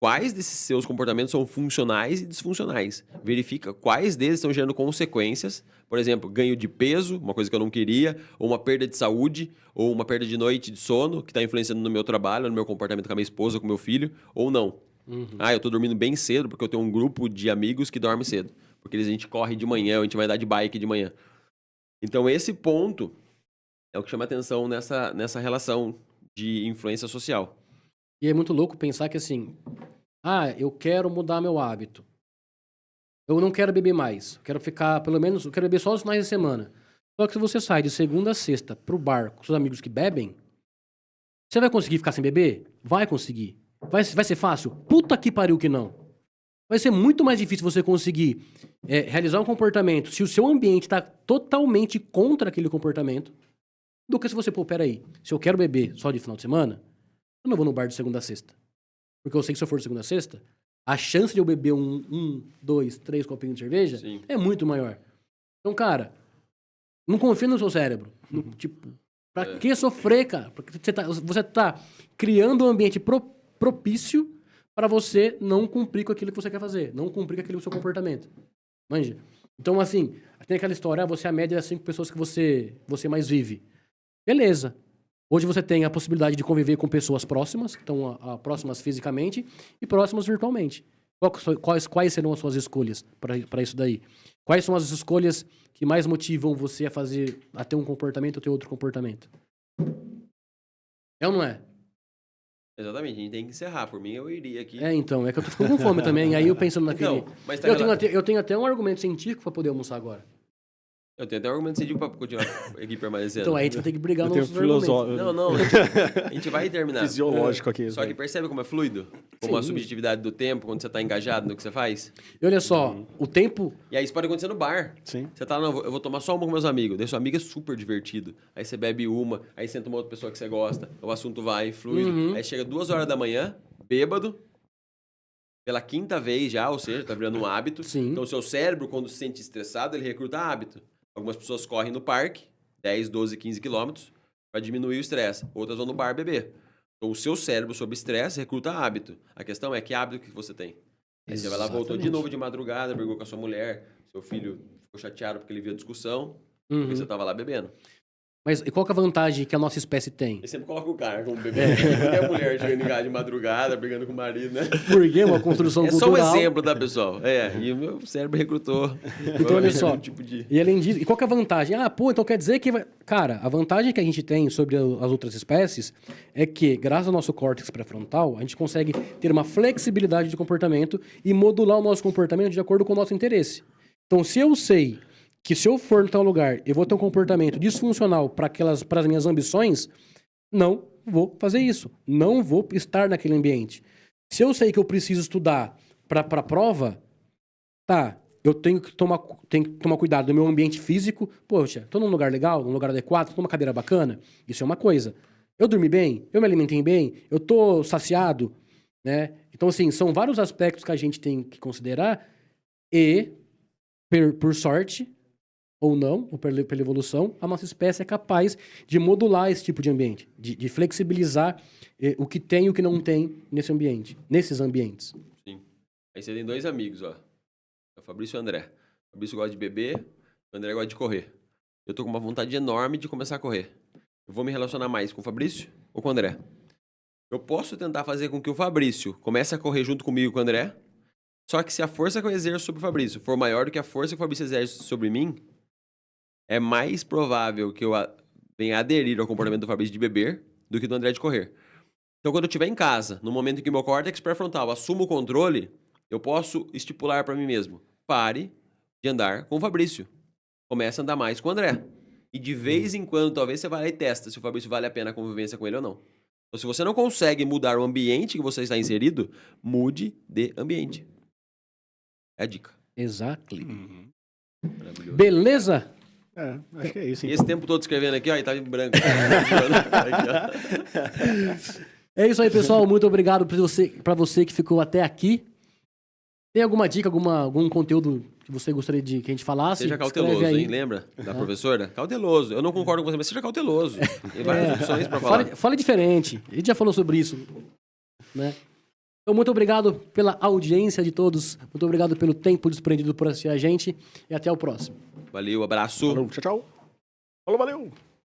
quais desses seus comportamentos são funcionais e disfuncionais. Verifica quais deles estão gerando consequências. Por exemplo, ganho de peso, uma coisa que eu não queria, ou uma perda de saúde, ou uma perda de noite de sono, que está influenciando no meu trabalho, no meu comportamento com a minha esposa, com o meu filho, ou não. Eu estou dormindo bem cedo porque eu tenho um grupo de amigos que dorme cedo. Porque a gente corre de manhã, a gente vai andar de bike de manhã. Então, esse ponto é o que chama atenção nessa relação de influência social. E é muito louco pensar que assim, eu quero mudar meu hábito. Eu não quero beber mais. Quero ficar, pelo menos, eu quero beber só os finais de semana. Só que se você sai de segunda a sexta pro bar com seus amigos que bebem, você vai conseguir ficar sem beber? Vai conseguir. Vai ser fácil? Puta que pariu que não. Vai ser muito mais difícil você conseguir realizar um comportamento se o seu ambiente está totalmente contra aquele comportamento do que se você, peraí, se eu quero beber só de final de semana, eu não vou no bar de segunda a sexta. Porque eu sei que se eu for de segunda a sexta, a chance de eu beber 2, 3 copinhos de cerveja é muito maior. Então, cara, não confia no seu cérebro. Tipo, pra que sofrer, cara? Porque você tá criando um ambiente propício para você não cumprir com aquilo que você quer fazer. Não cumprir com aquele seu comportamento. Manja? Então, assim, tem aquela história, você é a média das 5 pessoas que você mais vive. Beleza. Hoje você tem a possibilidade de conviver com pessoas próximas, que estão próximas fisicamente e próximas virtualmente. Quais serão as suas escolhas para isso daí? Quais são as escolhas que mais motivam você a ter um comportamento ou ter outro comportamento? É ou não é? Exatamente, a gente tem que encerrar. Por mim, eu iria aqui. Então, é que eu tô ficando com fome também. Aí eu pensando naquele... Então, mas eu tenho até um argumento científico para poder almoçar agora. Eu tenho até um argumento científico para continuar aqui permanecendo. Então, aí a gente vai ter que brigar Eu nos tenho filosófico. Não, a gente vai terminar. Fisiológico aqui. Só que percebe como é fluido? Como a subjetividade do tempo, quando você tá engajado no que você faz? E olha só, o tempo... E aí isso pode acontecer no bar. Sim. Você tá, eu vou tomar só uma com meus amigos. Daí seu amigo é super divertido. Aí você bebe uma, aí senta uma outra pessoa que você gosta. O assunto vai, fluido. Aí chega 2 horas da manhã, bêbado, pela 5ª vez já, ou seja, tá virando um hábito. Sim. Então o seu cérebro, quando se sente estressado, ele recruta hábito. Algumas pessoas correm no parque, 10, 12, 15 quilômetros, para diminuir o estresse. Outras vão no bar beber. Então, o seu cérebro, sob estresse, recruta hábito. A questão é que hábito que você tem. Aí você vai lá, voltou de novo de madrugada, brigou com a sua mulher, seu filho ficou chateado porque ele viu a discussão, porque você estava lá bebendo. Mas e qual que é a vantagem que a nossa espécie tem? Eu sempre coloco o cara como bebê. Porque a mulher chegando em casa de madrugada, brigando com o marido, né? Porque é uma construção É só cultural. um exemplo, tá, pessoal? E o meu cérebro recrutou. Então, olha só. Um tipo de... E além disso, e qual que é a vantagem? Então quer dizer que... Cara, a vantagem que a gente tem sobre as outras espécies é que, graças ao nosso córtex pré-frontal, a gente consegue ter uma flexibilidade de comportamento e modular o nosso comportamento de acordo com o nosso interesse. Então, se eu sei que se eu for em tal lugar, eu vou ter um comportamento disfuncional para as minhas ambições, não vou fazer isso. Não vou estar naquele ambiente. Se eu sei que eu preciso estudar para a prova, tá, eu tenho que tomar cuidado do meu ambiente físico. Poxa, tô num lugar legal, num lugar adequado, tô numa cadeira bacana. Isso é uma coisa. Eu dormi bem? Eu me alimentei bem? Eu tô saciado? Né? Então, assim, são vários aspectos que a gente tem que considerar e, por sorte, ou não, ou pela evolução, a nossa espécie é capaz de modular esse tipo de ambiente, de flexibilizar o que tem e o que não tem nesse ambiente, nesses ambientes. Sim. Aí você tem 2 amigos, ó. É o Fabrício e o André. O Fabrício gosta de beber, o André gosta de correr. Eu tô com uma vontade enorme de começar a correr. Eu vou me relacionar mais com o Fabrício ou com o André? Eu posso tentar fazer com que o Fabrício comece a correr junto comigo e com o André, só que se a força que eu exerço sobre o Fabrício for maior do que a força que o Fabrício exerce sobre mim, é mais provável que eu venha aderir ao comportamento do Fabrício de beber do que do André de correr. Então, quando eu estiver em casa, no momento em que meu córtex pré-frontal assume o controle, eu posso estipular para mim mesmo: pare de andar com o Fabrício. Comece a andar mais com o André. E de vez em quando, talvez você vá lá e testa se o Fabrício vale a pena a convivência com ele ou não. Então, se você não consegue mudar o ambiente que você está inserido, mude de ambiente. É a dica. Exactly. Maravilhoso. Beleza? Acho que é isso. E Então. esse tempo todo escrevendo aqui, ó, e tava em branco. É isso aí, pessoal. Muito obrigado para você que ficou até aqui. Tem alguma dica, algum conteúdo que você gostaria que a gente falasse? Seja cauteloso, aí. hein? Lembra da professora? Cauteloso. Eu não concordo com você, mas seja cauteloso. Tem várias opções para falar. Fale diferente. A gente já falou sobre isso, né? Então, muito obrigado pela audiência de todos. Muito obrigado pelo tempo desprendido por assistir a gente. E até o próximo. Valeu, abraço. Falou, tchau, tchau. Falou, valeu.